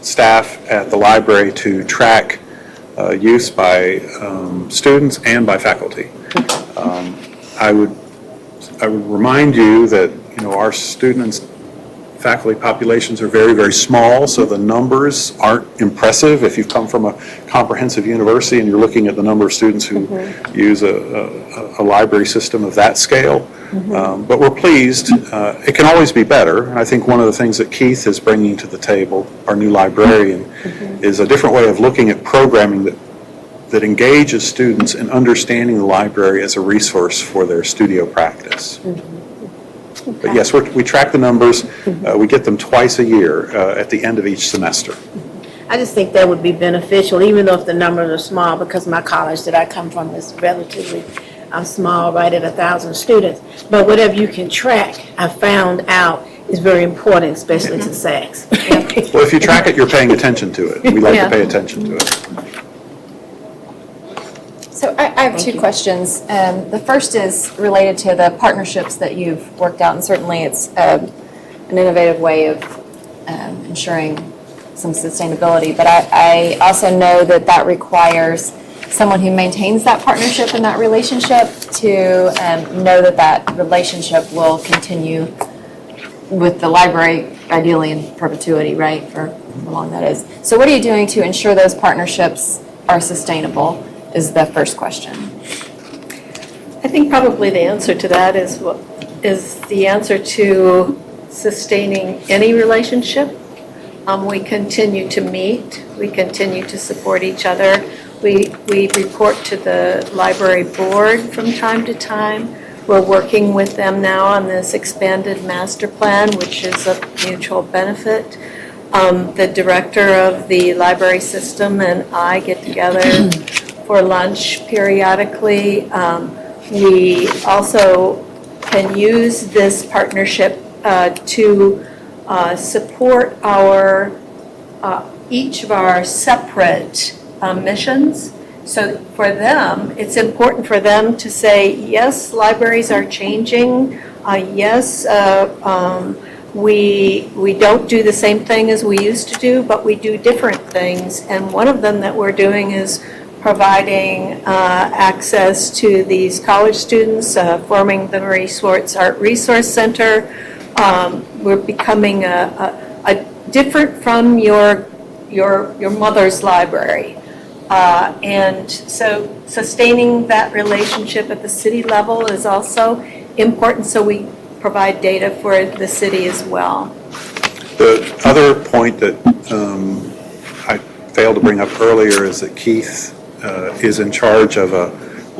staff at the library to track use by students and by faculty. I would remind you that, our students, faculty populations are very, very small, so the numbers aren't impressive. If you've come from a comprehensive university and you're looking at the number of students who use a library system of that scale, but we're pleased. It can always be better. And I think one of the things that Keith is bringing to the table, our new librarian, is a different way of looking at programming that engages students in understanding the library as a resource for their studio practice. But yes, we track the numbers. We get them twice a year at the end of each semester. I just think that would be beneficial, even though if the numbers are small, because my college that I come from is relatively small, right at 1,000 students. But whatever you can track, I found out is very important, especially to SACs. Well, if you track it, you're paying attention to it. We like to pay attention to it. So I have two questions. The first is related to the partnerships that you've worked out, and certainly it's an innovative way of ensuring some sustainability. But I also know that requires someone who maintains that partnership and that relationship to know that relationship will continue with the library, ideally in perpetuity, right, for how long that is. So what are you doing to ensure those partnerships are sustainable? Is the first question. I think probably the answer to that is the answer to sustaining any relationship. We continue to meet. We continue to support each other. We report to the library board from time to time. We're working with them now on this expanded master plan, which is a mutual benefit. The director of the library system and I get together for lunch periodically. We also can use this partnership to support each of our separate missions. So for them, it's important for them to say, yes, libraries are changing. Yes, we don't do the same thing as we used to do, but we do different things. And one of them that we're doing is providing access to these college students, forming the Marie Schwartz Art Resource Center. We're becoming a different from your mother's library. And so sustaining that relationship at the city level is also important, so we provide data for the city as well. The other point that I failed to bring up earlier is that Keith is in charge of a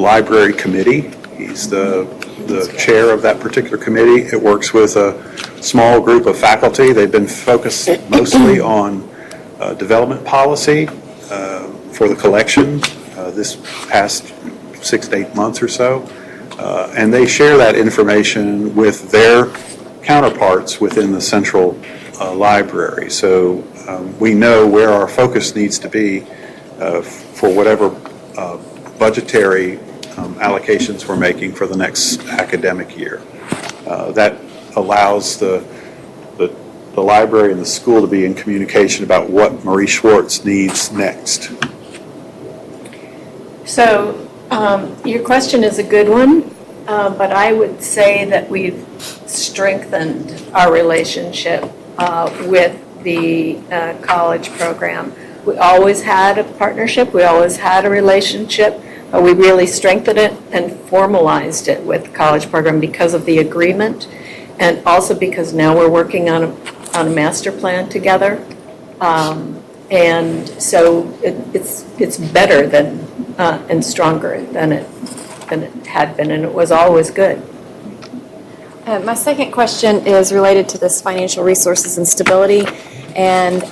library committee. He's the chair of that particular committee. It works with a small group of faculty. They've been focused mostly on development policy for the collection this past 6 to 8 months or so. And they share that information with their counterparts within the central library. So we know where our focus needs to be for whatever budgetary allocations we're making for the next academic year. That allows the library and the school to be in communication about what Marie Schwartz needs next. So your question is a good one, but I would say that we've strengthened our relationship with the college program. We always had a partnership, we always had a relationship, but we really strengthened it and formalized it with the college program because of the agreement, and also because now we're working on a master plan together. And so it's better than and stronger than it had been, and it was always good. My second question is related to this financial resources and stability. And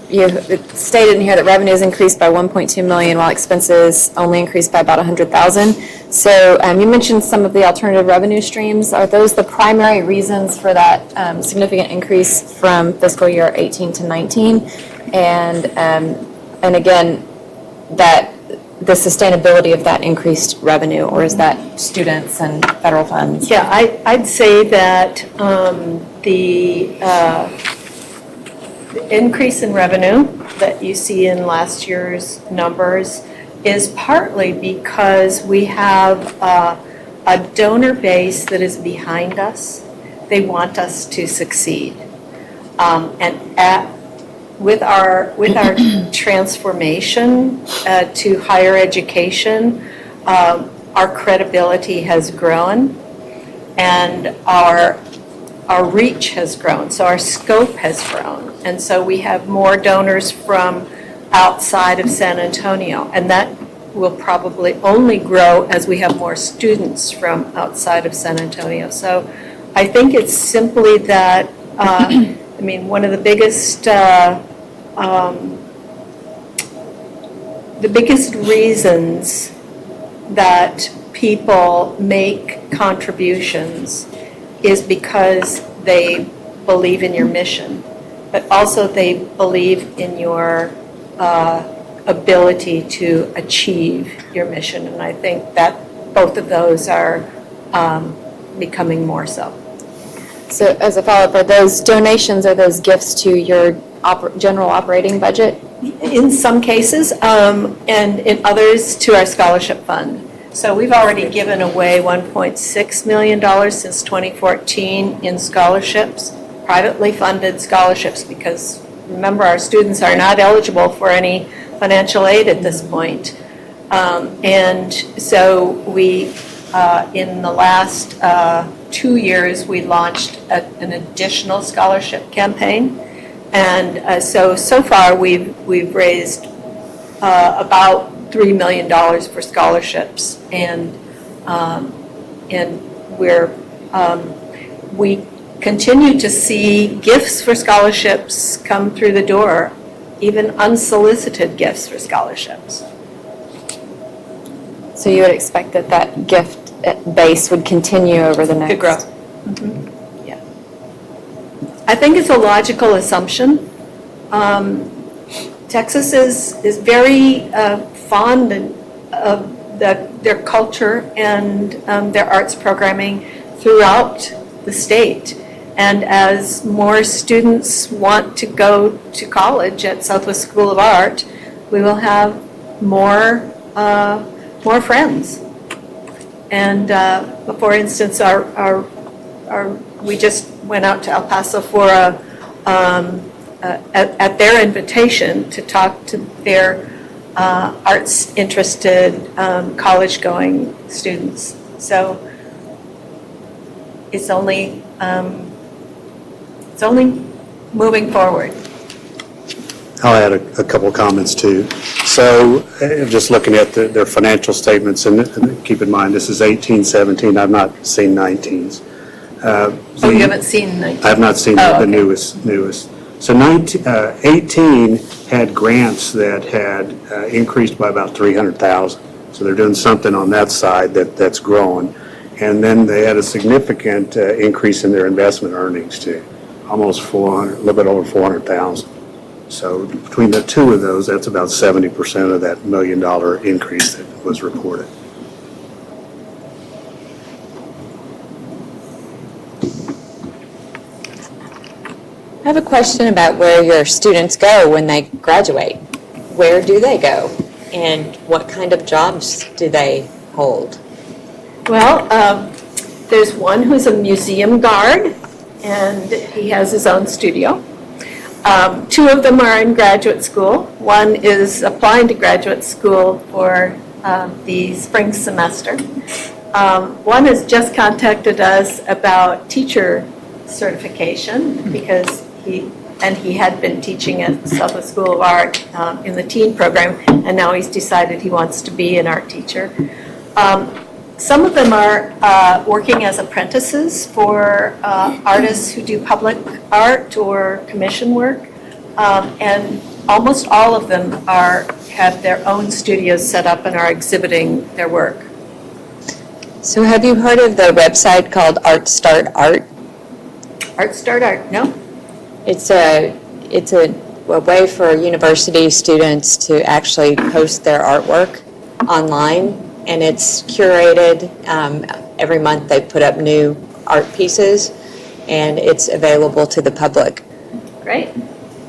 you stated in here that revenues increased by $1.2 million while expenses only increased by about $100,000. So you mentioned some of the alternative revenue streams. Are those the primary reasons for that significant increase from fiscal year 18 to 19? And And again, that the sustainability of that increased revenue, or is that students and federal funds? Yeah, I'd say that the increase in revenue that you see in last year's numbers is partly because we have a donor base that is behind us. They want us to succeed. With our transformation to higher education, our credibility has grown and our reach has grown, so our scope has grown. And so we have more donors from outside of San Antonio, and that will probably only grow as we have more students from outside of San Antonio. So I think it's simply that, one of the biggest reasons that people make contributions is because they believe in your mission, but also they believe in your ability to achieve your mission. And I think that both of those are becoming more so. So as a follow-up, are those donations, are those gifts to your general operating budget? In some cases, and in others to our scholarship fund. So we've already given away $1.6 million since 2014 in scholarships, privately funded scholarships, because remember, our students are not eligible for any financial aid at this point. And so we, in the last 2 years, we launched an additional scholarship campaign. And so far, we've raised about $3 million for scholarships, and we continue to see gifts for scholarships come through the door, even unsolicited gifts for scholarships. So you would expect that gift base would continue over the next? To grow. Yeah. I think it's a logical assumption. Texas is very fond of their culture and their arts programming throughout the state. And as more students want to go to college at Southwest School of Art, we will have more friends. And for instance, we just went out to El Paso for at their invitation to talk to their arts-interested college-going students. So it's only moving forward. I'll add a couple of comments too. So just looking at their financial statements, and keep in mind, this is 18, 17, I've not seen 19s. So you haven't seen 19? I have not seen Oh, the okay. newest. So 18 had grants that had increased by about 300,000. So they're doing something on that side that's growing. And then they had a significant increase in their investment earnings too, almost 400, a little bit over 400,000. So between the two of those, that's about 70% of that $1 million increase that was reported. I have a question about where your students go when they graduate. Where do they go? And what kind of jobs do they hold? Well, there's one who's a museum guard, and he has his own studio. Two of them are in graduate school. One is applying to graduate school for the spring semester. One has just contacted us about teacher certification because he had been teaching at Southwest School of Art in the teen program, and now he's decided he wants to be an art teacher. Some of them are working as apprentices for artists who do public art or commission work, and almost all of them have their own studios set up and are exhibiting their work. So have you heard of the website called Art Start Art? Art Start Art, no? It's a a way for university students to actually post their artwork online, and it's curated. Every month they put up new art pieces, and it's available to the public. Great,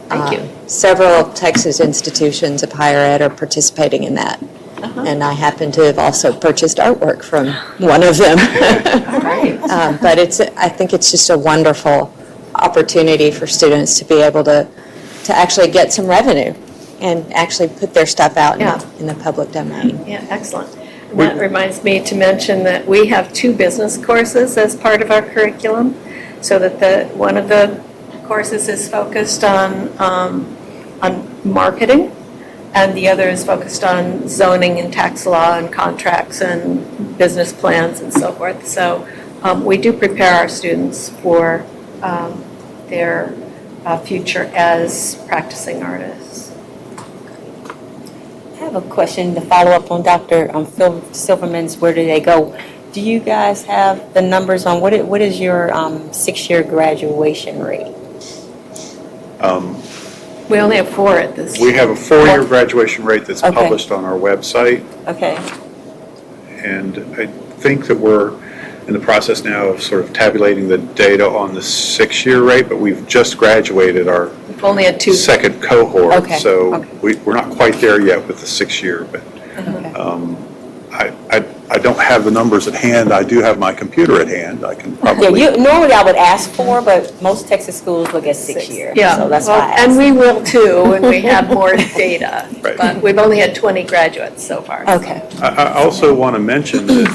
thank you. Several Texas institutions of higher ed are participating in that. And I happen to have also purchased artwork from one of them. All right. But I think it's just a wonderful opportunity for students to be able to actually get some revenue and actually put their stuff out in the public domain. Yeah, excellent. And that reminds me to mention that we have 2 business courses as part of our curriculum, so that one of the courses is focused on marketing, and the other is focused on zoning and tax law and contracts and business plans and so forth. So we do prepare our students for their future as practicing artists. I have a question to follow up on Dr. Silverman's where do they go? Do you guys have the numbers on what is your 6-year graduation rate? We only have 4 at this. We have a 4-year graduation rate that's Okay. published on our website, Okay. and I think that we're in the process now of sort of tabulating the data on the 6-year rate, but we've just graduated our We've only had 2. second cohort, Okay, so okay. we're not quite there yet with the 6-year, but I don't have the numbers at hand. I do have my computer at hand. I can probably. Normally I would ask for, but most Texas schools look at 6 years. Yeah, So that's why I well, asked. and we will too when we have more data. Right. But we've only had 20 graduates so far. Okay. I also want to mention that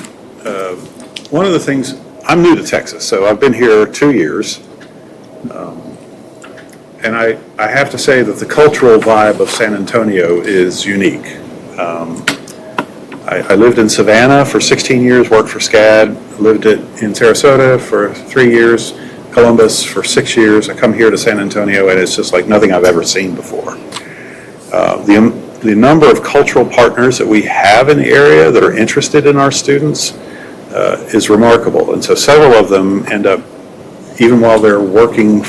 one of the things, I'm new to Texas, so I've been here 2 years. And I have to say that the cultural vibe of San Antonio is unique. I lived in Savannah for 16 years, worked for SCAD, lived in Sarasota for 3 years, Columbus for 6 years. I come here to San Antonio and it's just like nothing I've ever seen before. The number of cultural partners that we have in the area that are interested in our students is remarkable. And so several of them end up, even while they're working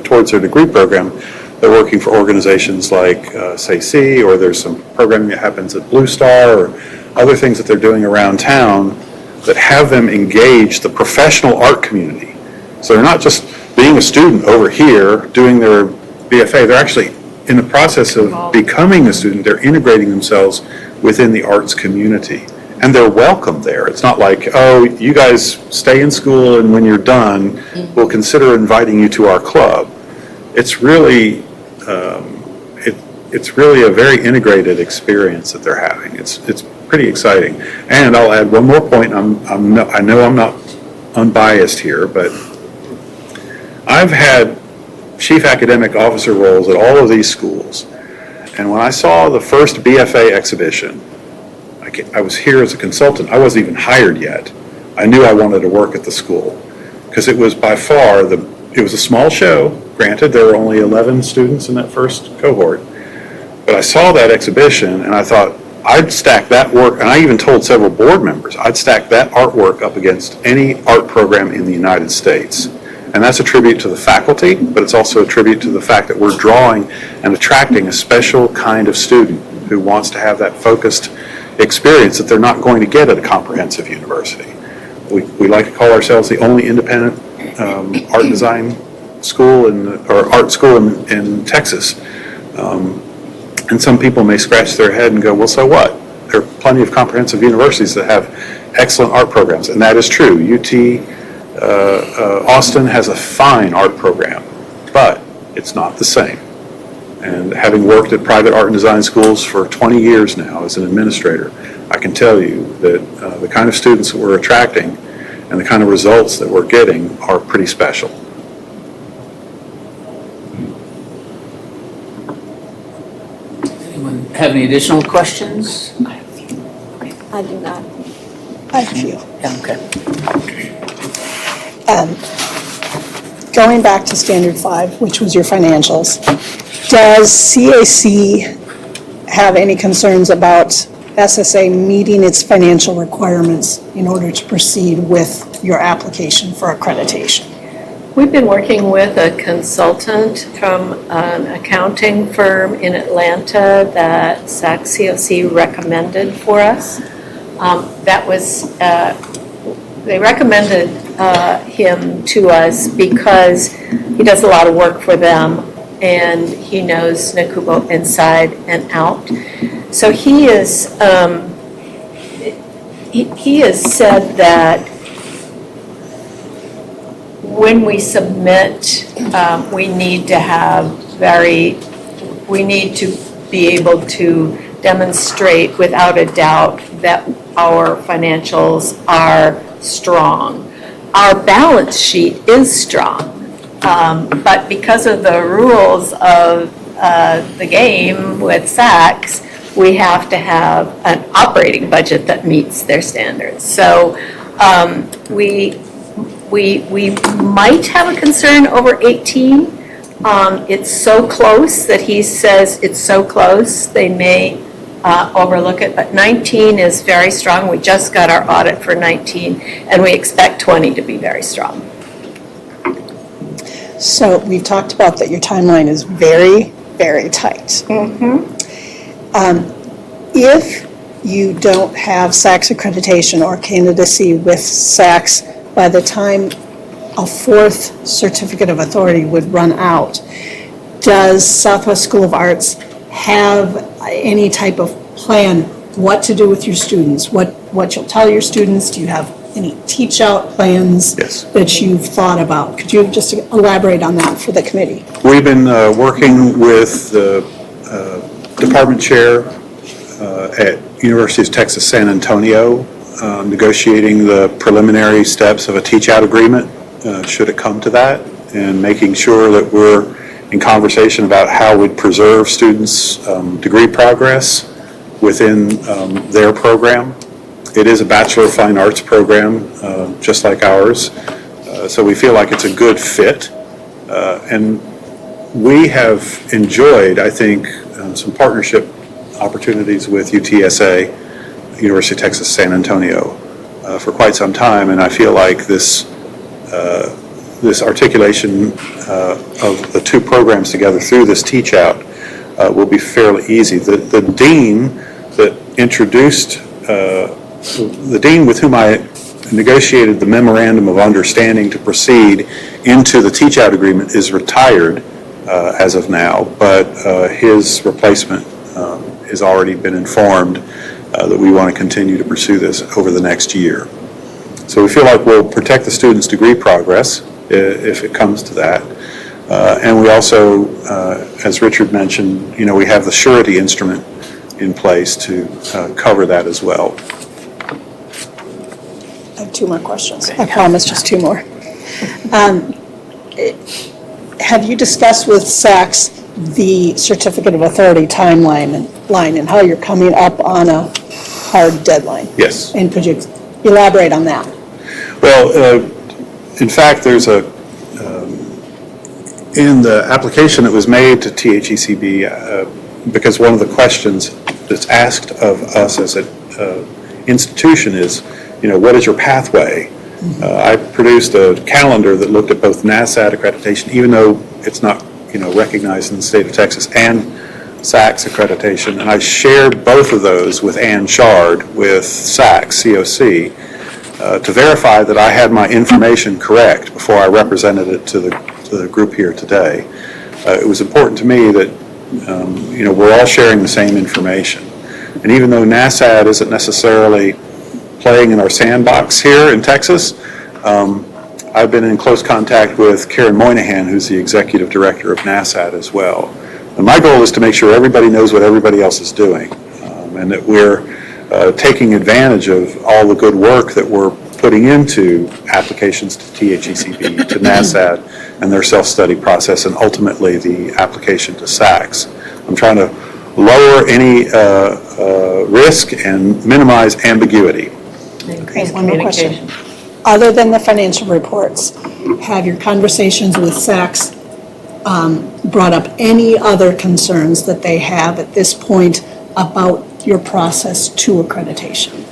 towards their degree program, they're working for organizations like CAC, or there's some programming that happens at Blue Star, or other things that they're doing around town that have them engage the professional art community. So they're not just being a student over here doing their BFA, they're actually in the process of becoming a student. They're integrating themselves within the arts community. And they're welcome there. It's not like, oh, you guys stay in school and when you're done, we'll consider inviting you to our club. It's really, it's really a very integrated experience that they're having. It's pretty exciting. And I'll add one more point. I know I'm not unbiased here, but I've had chief academic officer roles at all of these schools. And when I saw the first BFA exhibition, I was here as a consultant. I wasn't even hired yet. I knew I wanted to work at the school because it was by far it was a small show. Granted, there were only 11 students in that first cohort. But I saw that exhibition and I thought, I'd stack that work, and I even told several board members, I'd stack that artwork up against any art program in the United States. And that's a tribute to the faculty, but it's also a tribute to the fact that we're drawing and attracting a special kind of student who wants to have that focused experience that they're not going to get at a comprehensive university. We like to call ourselves the only independent art design school or art school in Texas. And some people may scratch their head and go, well, so what? There are plenty of comprehensive universities that have excellent art programs, and that is true. UT Austin has a fine art program, but it's not the same. And having worked at private art and design schools for 20 years now as an administrator, I can tell you that the kind of students that we're attracting and the kind of results that we're getting are pretty special. Anyone have any additional questions? I do not. I feel. Yeah, okay. Going back to Standard 5, which was your financials, does CAC have any concerns about SSA meeting its financial requirements in order to proceed with your application for accreditation? We've been working with a consultant from an accounting firm in Atlanta that SAC COC recommended for us. They recommended him to us because he does a lot of work for them and he knows Nakubo inside and out. So he has said that when we submit, we need to be able to demonstrate without a doubt that our financials are strong. Our balance sheet is strong, but because of the rules of the game with SACs, we have to have an operating budget that meets their standards. So we might have a concern over 18. It's so close that he says it's so close, they may overlook it, but 19 is very strong. We just got our audit for 19, and we expect 20 to be very strong. So we've talked about that your timeline is very, very tight. If you don't have SACS accreditation or candidacy with SACS by the time a fourth certificate of authority would run out, does Southwest School of Arts have any type of plan what to do with your students? What you'll tell your students? Do you have any teach-out plans Yes. that you've thought about? Could you just elaborate on that for the committee? We've been working with the department chair at University of Texas San Antonio, negotiating the preliminary steps of a teach-out agreement, should it come to that, and making sure that we're in conversation about how we'd preserve students' degree progress within their program. It is a Bachelor of Fine Arts program, just like ours, so we feel like it's a good fit. And we have enjoyed, I think, some partnership opportunities with UTSA, University of Texas San Antonio, for quite some time, and I feel like this articulation of the two programs together through this teach-out will be fairly easy. The dean that introduced, the dean with whom I negotiated the memorandum of understanding to proceed into the teach-out agreement is retired as of now, but his replacement has already been informed that we want to continue to pursue this over the next year. So we feel like we'll protect the students' degree progress if it comes to that. And we also, as Richard mentioned, we have the surety instrument in place to cover that as well. I have two more questions. I promise, just two more. Have you discussed with SACS the certificate of authority timeline and how you're coming up on a hard deadline? Yes. And could you elaborate on that? Well, in fact, there's in the application that was made to THECB, because one of the questions that's asked of us as an institution is, what is your pathway? I produced a calendar that looked at both NASAT accreditation, even though it's not, recognized in the state of Texas, and SACS accreditation, and I shared both of those with Ann Shard with SACS, COC, to verify that I had my information correct before I represented it to the group here today. It was important to me that, we're all sharing the same information. And even though NASAT isn't necessarily playing in our sandbox here in Texas, I've been in close contact with Karen Moynihan, who's the executive director of NASAT as well. And my goal is to make sure everybody knows what everybody else is doing, and that we're taking advantage of all the good work that we're putting into applications to THECB, to NASAT, and their self-study process, and ultimately the application to SACS. I'm trying to lower any risk and minimize ambiguity. Increase One more question. communication. Other than the financial reports, have your conversations with SACS brought up any other concerns that they have at this point about your process to accreditation?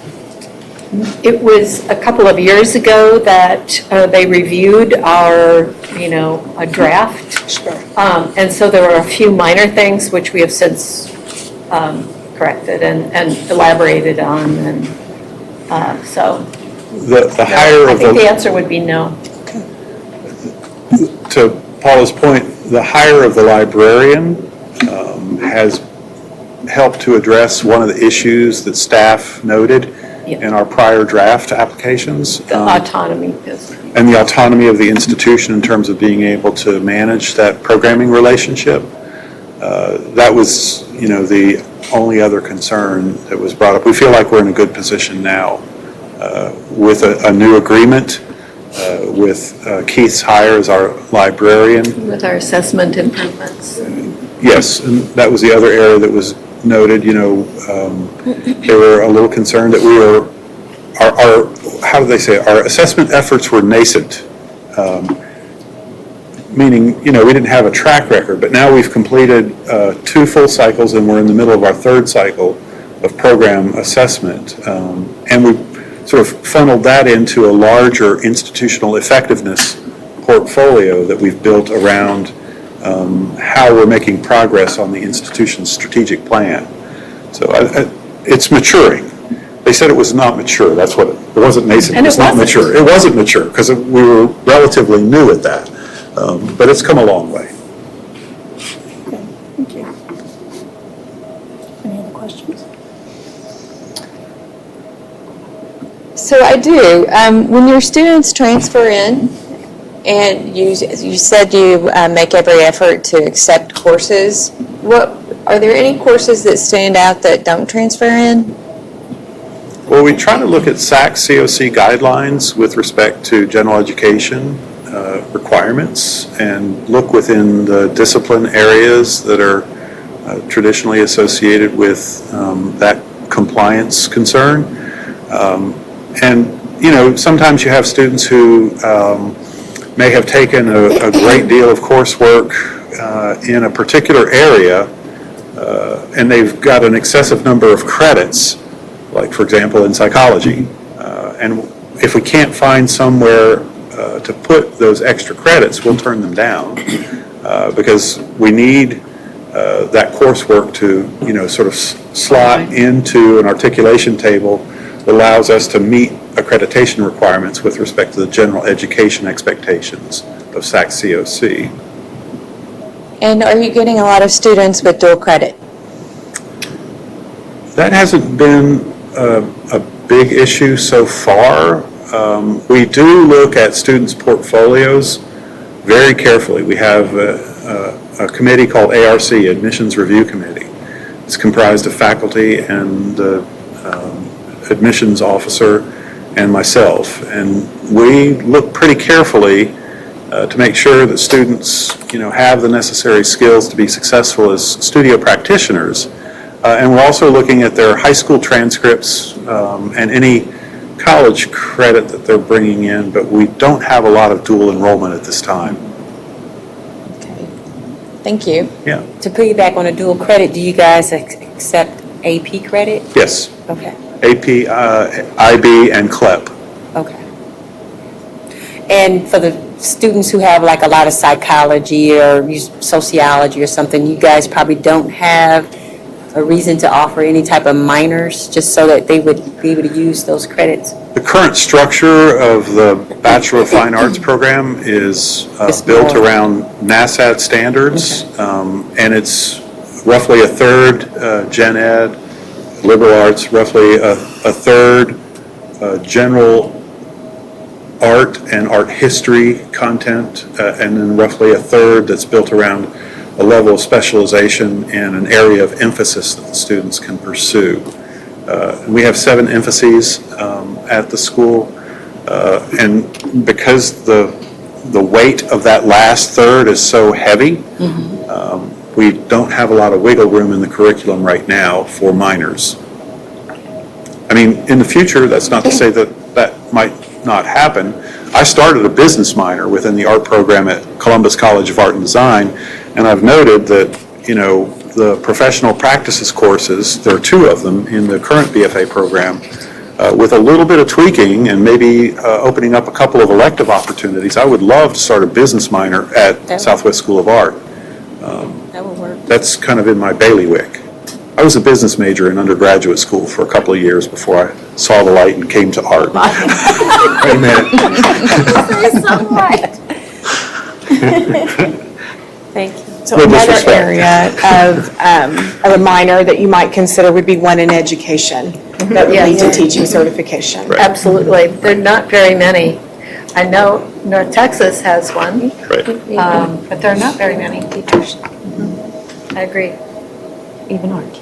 It was a couple of years ago that they reviewed our, a draft. Sure. And so there were a few minor things which we have since corrected and elaborated on, and so. The hire I of think the the, answer would be no. to Paula's point, the hire of the librarian has helped to address one of the issues that staff noted Yeah. in our prior draft applications. The autonomy is. And the autonomy of the institution in terms of being able to manage that programming relationship. That was, the only other concern that was brought up. We feel like we're in a good position now with a new agreement, with Keith's hire as our librarian. With our assessment improvements. Yes, and that was the other area that was noted, they were a little concerned that we were, our how do they say, it? Our assessment efforts were nascent, meaning, we didn't have a track record, but now we've completed 2 full cycles and we're in the middle of our 3rd cycle of program assessment. And we sort of funneled that into a larger institutional effectiveness portfolio that we've built around how we're making progress on the institution's strategic plan. So it's maturing. They said it was not mature. That's what it wasn't nascent. And it was not mature. It wasn't mature because we were relatively new at that. But it's come a long way. Thank you. Any other questions? So I do. When your students transfer in, and you said you make every effort to accept courses, are there any courses that stand out that don't transfer in? Well, we try to look at CAC guidelines with respect to general education requirements and look within the discipline areas that are traditionally associated with that compliance concern. And, sometimes you have students who may have taken a great deal of coursework in a particular area and they've got an excessive number of credits, like for example in psychology. And if we can't find somewhere to put those extra credits, we'll turn them down because we need that coursework to, sort of slot into an articulation table that allows us to meet accreditation requirements with respect to the general education expectations of CAC. And are you getting a lot of students with dual credit? That hasn't been a big issue so far. We do look at students' portfolios very carefully. We have a committee called ARC, Admissions Review Committee. It's comprised of faculty and the admissions officer and myself. And we look pretty carefully to make sure that students, have the necessary skills to be successful as studio practitioners. And we're also looking at their high school transcripts and any college credit that they're bringing in, but we don't have a lot of dual enrollment at this time. Okay. Thank you. Yeah. To piggyback on a dual credit, do you guys accept AP credit? Yes. Okay. AP, IB, and CLEP. Okay. And for the students who have like a lot of psychology or sociology or something, you guys probably don't have a reason to offer any type of minors just so that they would be able to use those credits? The current structure of the Bachelor of Fine Arts program is built around NASAD standards, and it's roughly a third gen ed, liberal arts, roughly a third general art and art history content, and then roughly a third that's built around a level of specialization and an area of emphasis that the students can pursue. We have 7 emphases at the school, and because the weight of that last third is so heavy, we don't have a lot of wiggle room in the curriculum right now for minors. I mean, in the future, that's not to say that that might not happen. I started a business minor within the art program at Columbus College of Art and Design, and I've noted that, the professional practices courses, there are 2 of them in the current BFA program, with a little bit of tweaking and maybe opening up a couple of elective opportunities, I would love to start a business minor at Southwest School of Art. That would work. That's kind of in my bailiwick. I was a business major in undergraduate school for a couple of years before I saw the light and came to art. Amen. Thank you. So No another disrespect. area of a minor that you might consider would be one in education that would lead to teaching certification. Right. Absolutely. There are not very many. I know North Texas has one, Right. but there are not very many teachers. I agree. Even art.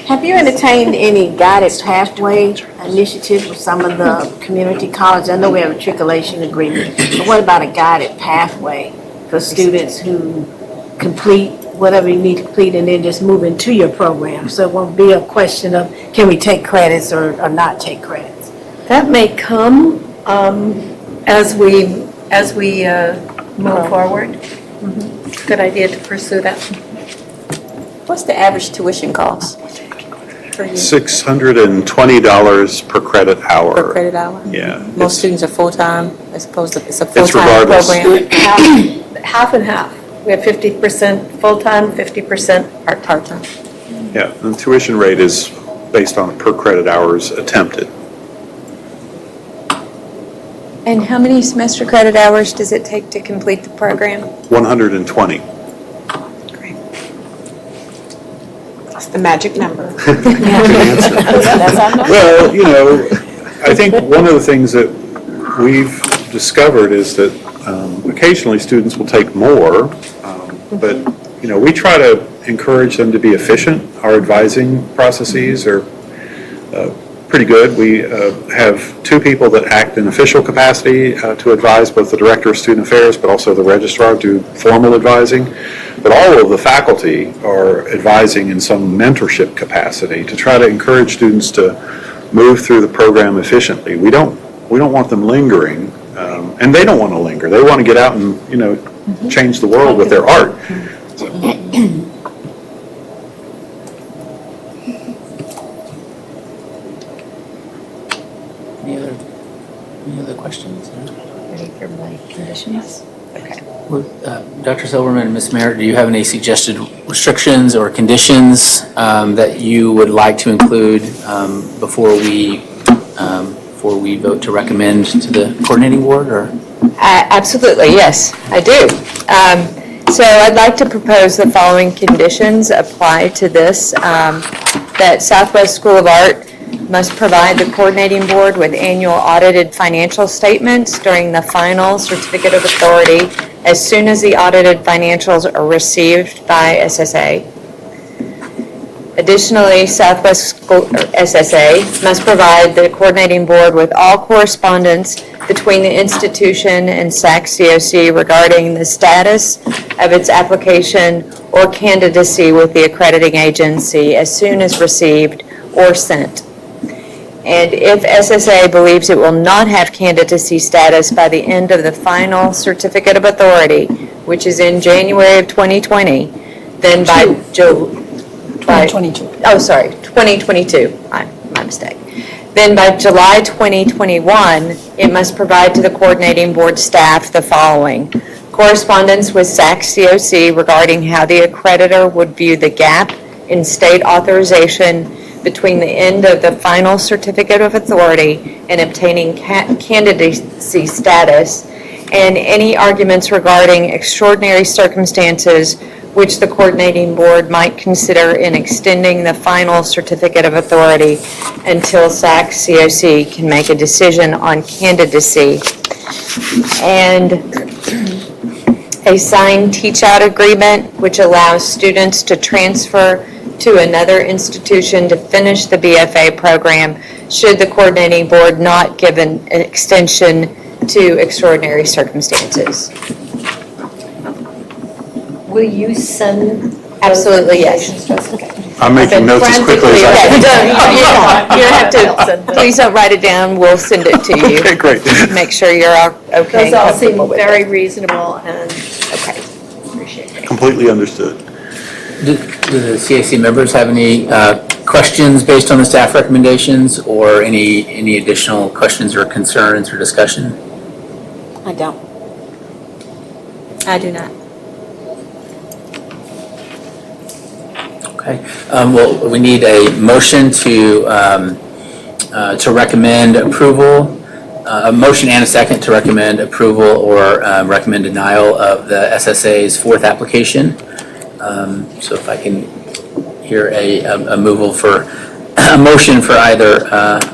Have you entertained any guided pathway initiatives with some of the community colleges? I know we have a matriculation agreement, but what about a guided pathway for students who complete whatever you need to complete and then just move into your program? So it won't be a question of, can we take credits or not take credits? That may come as we move forward. Good idea to pursue that. What's the average tuition cost per year? $620 per credit hour. Per credit hour? Yeah. Most it's- students are full-time as opposed to, it's a It's full-time regardless. program. Half and half. We have 50% full-time, 50% part-time. Part-time. Yeah, and the tuition rate is based on per credit hours attempted. And how many semester credit hours does it take to complete the program? 120. That's the magic number. Well, you know, I think one of the things that we've discovered is that occasionally students will take more, but, you know, we try to encourage them to be efficient. Our advising processes are pretty good. We have two people that act in official capacity to advise, both the Director of Student Affairs, but also the Registrar do formal advising. But all of the faculty are advising in some mentorship capacity to try to encourage students to move through the program efficiently. We don't want them lingering, and they don't want to linger. They want to get out and, you know, change the world with their art. So, Any other questions? Ready for my conditions? Okay. Dr. Silverman and Ms. Merritt, do you have any suggested restrictions or conditions that you would like to include before we vote to recommend to the coordinating board, or? Absolutely, yes, I do. So I'd like to propose the following conditions apply to this. That Southwest School of Art must provide the coordinating board with annual audited financial statements during the final certificate of authority as soon as the audited financials are received by SSA. Additionally, Southwest School, or SSA, must provide the coordinating board with all correspondence between the institution and SAC-COC regarding the status of its application or candidacy with the accrediting agency as soon as received or sent. And if SSA believes it will not have candidacy status by the end of the final certificate of authority, which is in January of 2020, then by 2022. 2022, my mistake. Then by July 2021, it must provide to the coordinating board staff the following: correspondence with SAC-COC regarding how the accreditor would view the gap in state authorization between the end of the final certificate of authority and obtaining candidacy status, and any arguments regarding extraordinary circumstances which the coordinating board might consider in extending the final certificate of authority until SAC-COC can make a decision on candidacy. And a signed teach-out agreement which allows students to transfer to another institution to finish the BFA program should the coordinating board not give an extension to extraordinary circumstances. Will you send? Absolutely, yes. I'm making notes as quickly as I can. You don't have to, please don't write it down, we'll send it to you. Okay, great. Make sure you're all okay. Those all seem comfortable with very it. reasonable and Okay. appreciate it. Completely understood. Do the CAC members have any questions based on the staff recommendations, or any additional questions or concerns or discussion? I don't. I do not. Okay. Well, we need a motion to recommend approval, a motion and a second to recommend approval or recommend denial of the SSA's fourth application. So if I can hear a motion for either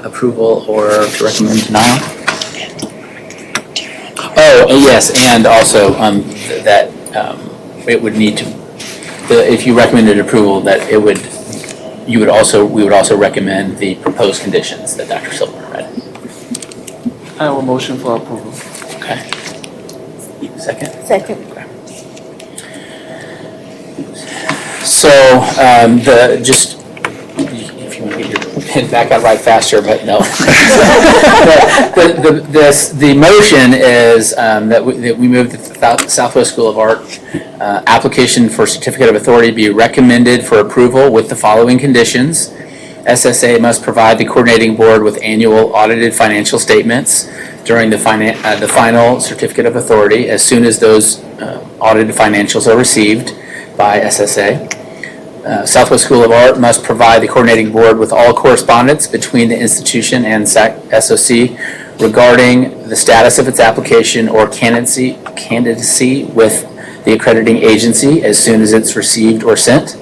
approval or to recommend denial. Oh, yes, and also that it would need to, if you recommended approval, that we would also recommend the proposed conditions that Dr. Silver read. I will motion for approval. Okay. Second? Second. So, just, if you want to get your pen back, I'd write faster, but no. The motion is that we move the Southwest School of Art application for certificate of authority be recommended for approval with the following conditions. SSA must provide the coordinating board with annual audited financial statements during the final certificate of authority as soon as those audited financials are received by SSA. Southwest School of Art must provide the coordinating board with all correspondence between the institution and SOC regarding the status of its application or candidacy with the accrediting agency as soon as it's received or sent.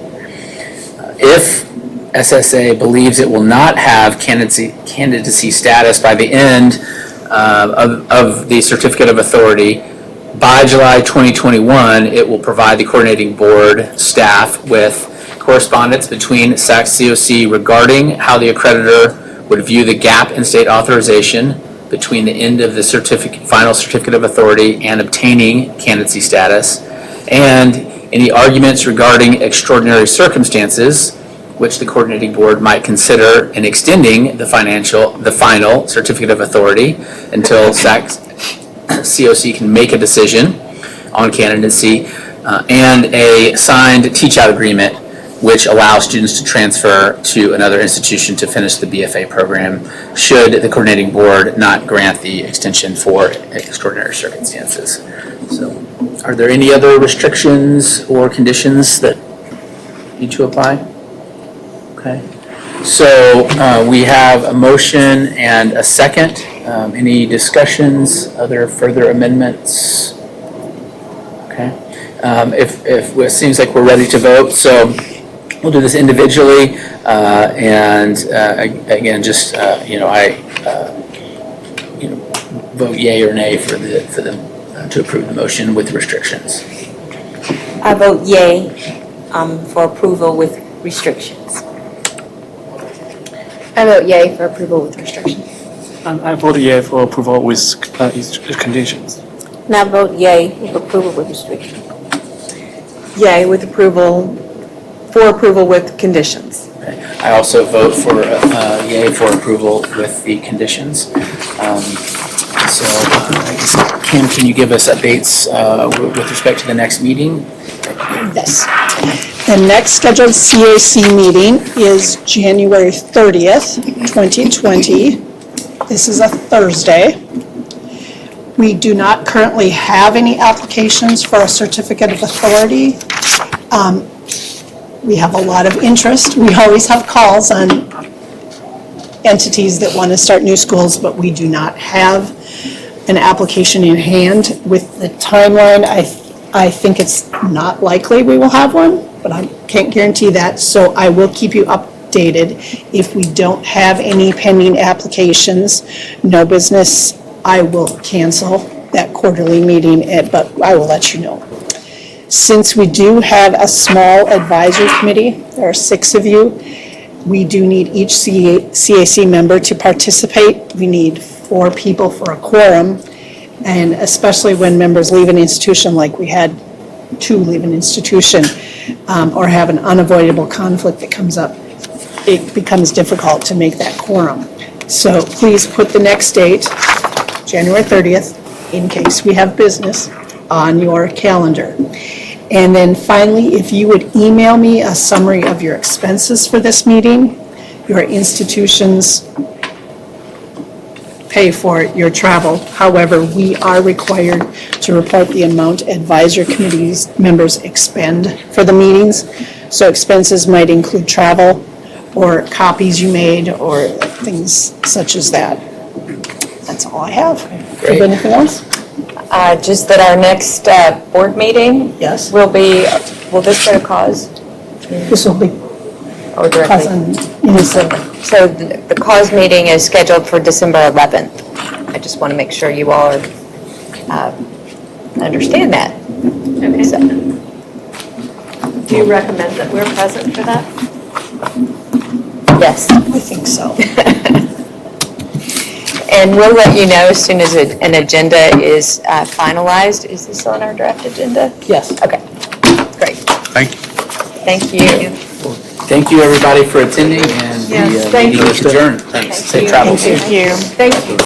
If SSA believes it will not have candidacy status by the end of the certificate of authority, by July 2021, it will provide the coordinating board staff with correspondence between SAC-COC regarding how the accreditor would view the gap in state authorization between the end of the final certificate of authority and obtaining candidacy status, and any arguments regarding extraordinary circumstances which the coordinating board might consider in extending the final certificate of authority until SAC-COC can make a decision on candidacy, and a signed teach-out agreement which allows students to transfer to another institution to finish the BFA program should the coordinating board not grant the extension for extraordinary circumstances. So, are there any other restrictions or conditions that need to apply? Okay. So we have a motion and a second. Any discussions, other further amendments? Okay. If it seems like we're ready to vote, so we'll do this individually, and again, just vote yay or nay for them to approve the motion with restrictions. I vote yay for approval with restrictions. I vote yay for approval with restrictions. I vote yea for approval with conditions. And I vote yay for approval with restrictions. Yay with approval, for approval with conditions. Okay. I also vote for yay for approval with the conditions. So, I guess, Kim, can you give us updates with respect to the next meeting? Yes. The next scheduled CAC meeting is January 30th, 2020. This is a Thursday. We do not currently have any applications for a certificate of authority. We have a lot of interest. We always have calls on entities that want to start new schools, but we do not have an application in hand. With the timeline, I think it's not likely we will have one, but I can't guarantee that, so I will keep you updated. If we don't have any pending applications, no business, I will cancel that quarterly meeting, but I will let you know. Since we do have a small advisory committee, there are 6 of you, we do need each CAC member to participate. We need 4 people for a quorum, and especially when members leave an institution, like we had 2 leave an institution, or have an unavoidable conflict that comes up, it becomes difficult to make that quorum. So please put the next date, January 30th, in case we have business, on your calendar. And then finally, if you would email me a summary of your expenses for this meeting, your institutions pay for your travel. However, we are required to report the amount advisory committees members expend for the meetings. So expenses might include travel or copies you made or things such as that. That's all I have. Do you have anything else? Just that our next board meeting Yes. will this go to cause This will be or directly? in December. So the cause meeting is scheduled for December 11th. I just want to make sure you all understand that. Okay. So, Do you recommend that we're present for that? yes. I think so. And we'll let you know as soon as an agenda is finalized. Is this on our draft agenda? Yes. Okay, great. Thank you. Thank you. Thank you, everybody, for attending, and Yes, the thank meeting you. is adjourned. Thanks. Safe travels. Thank you. Thank you.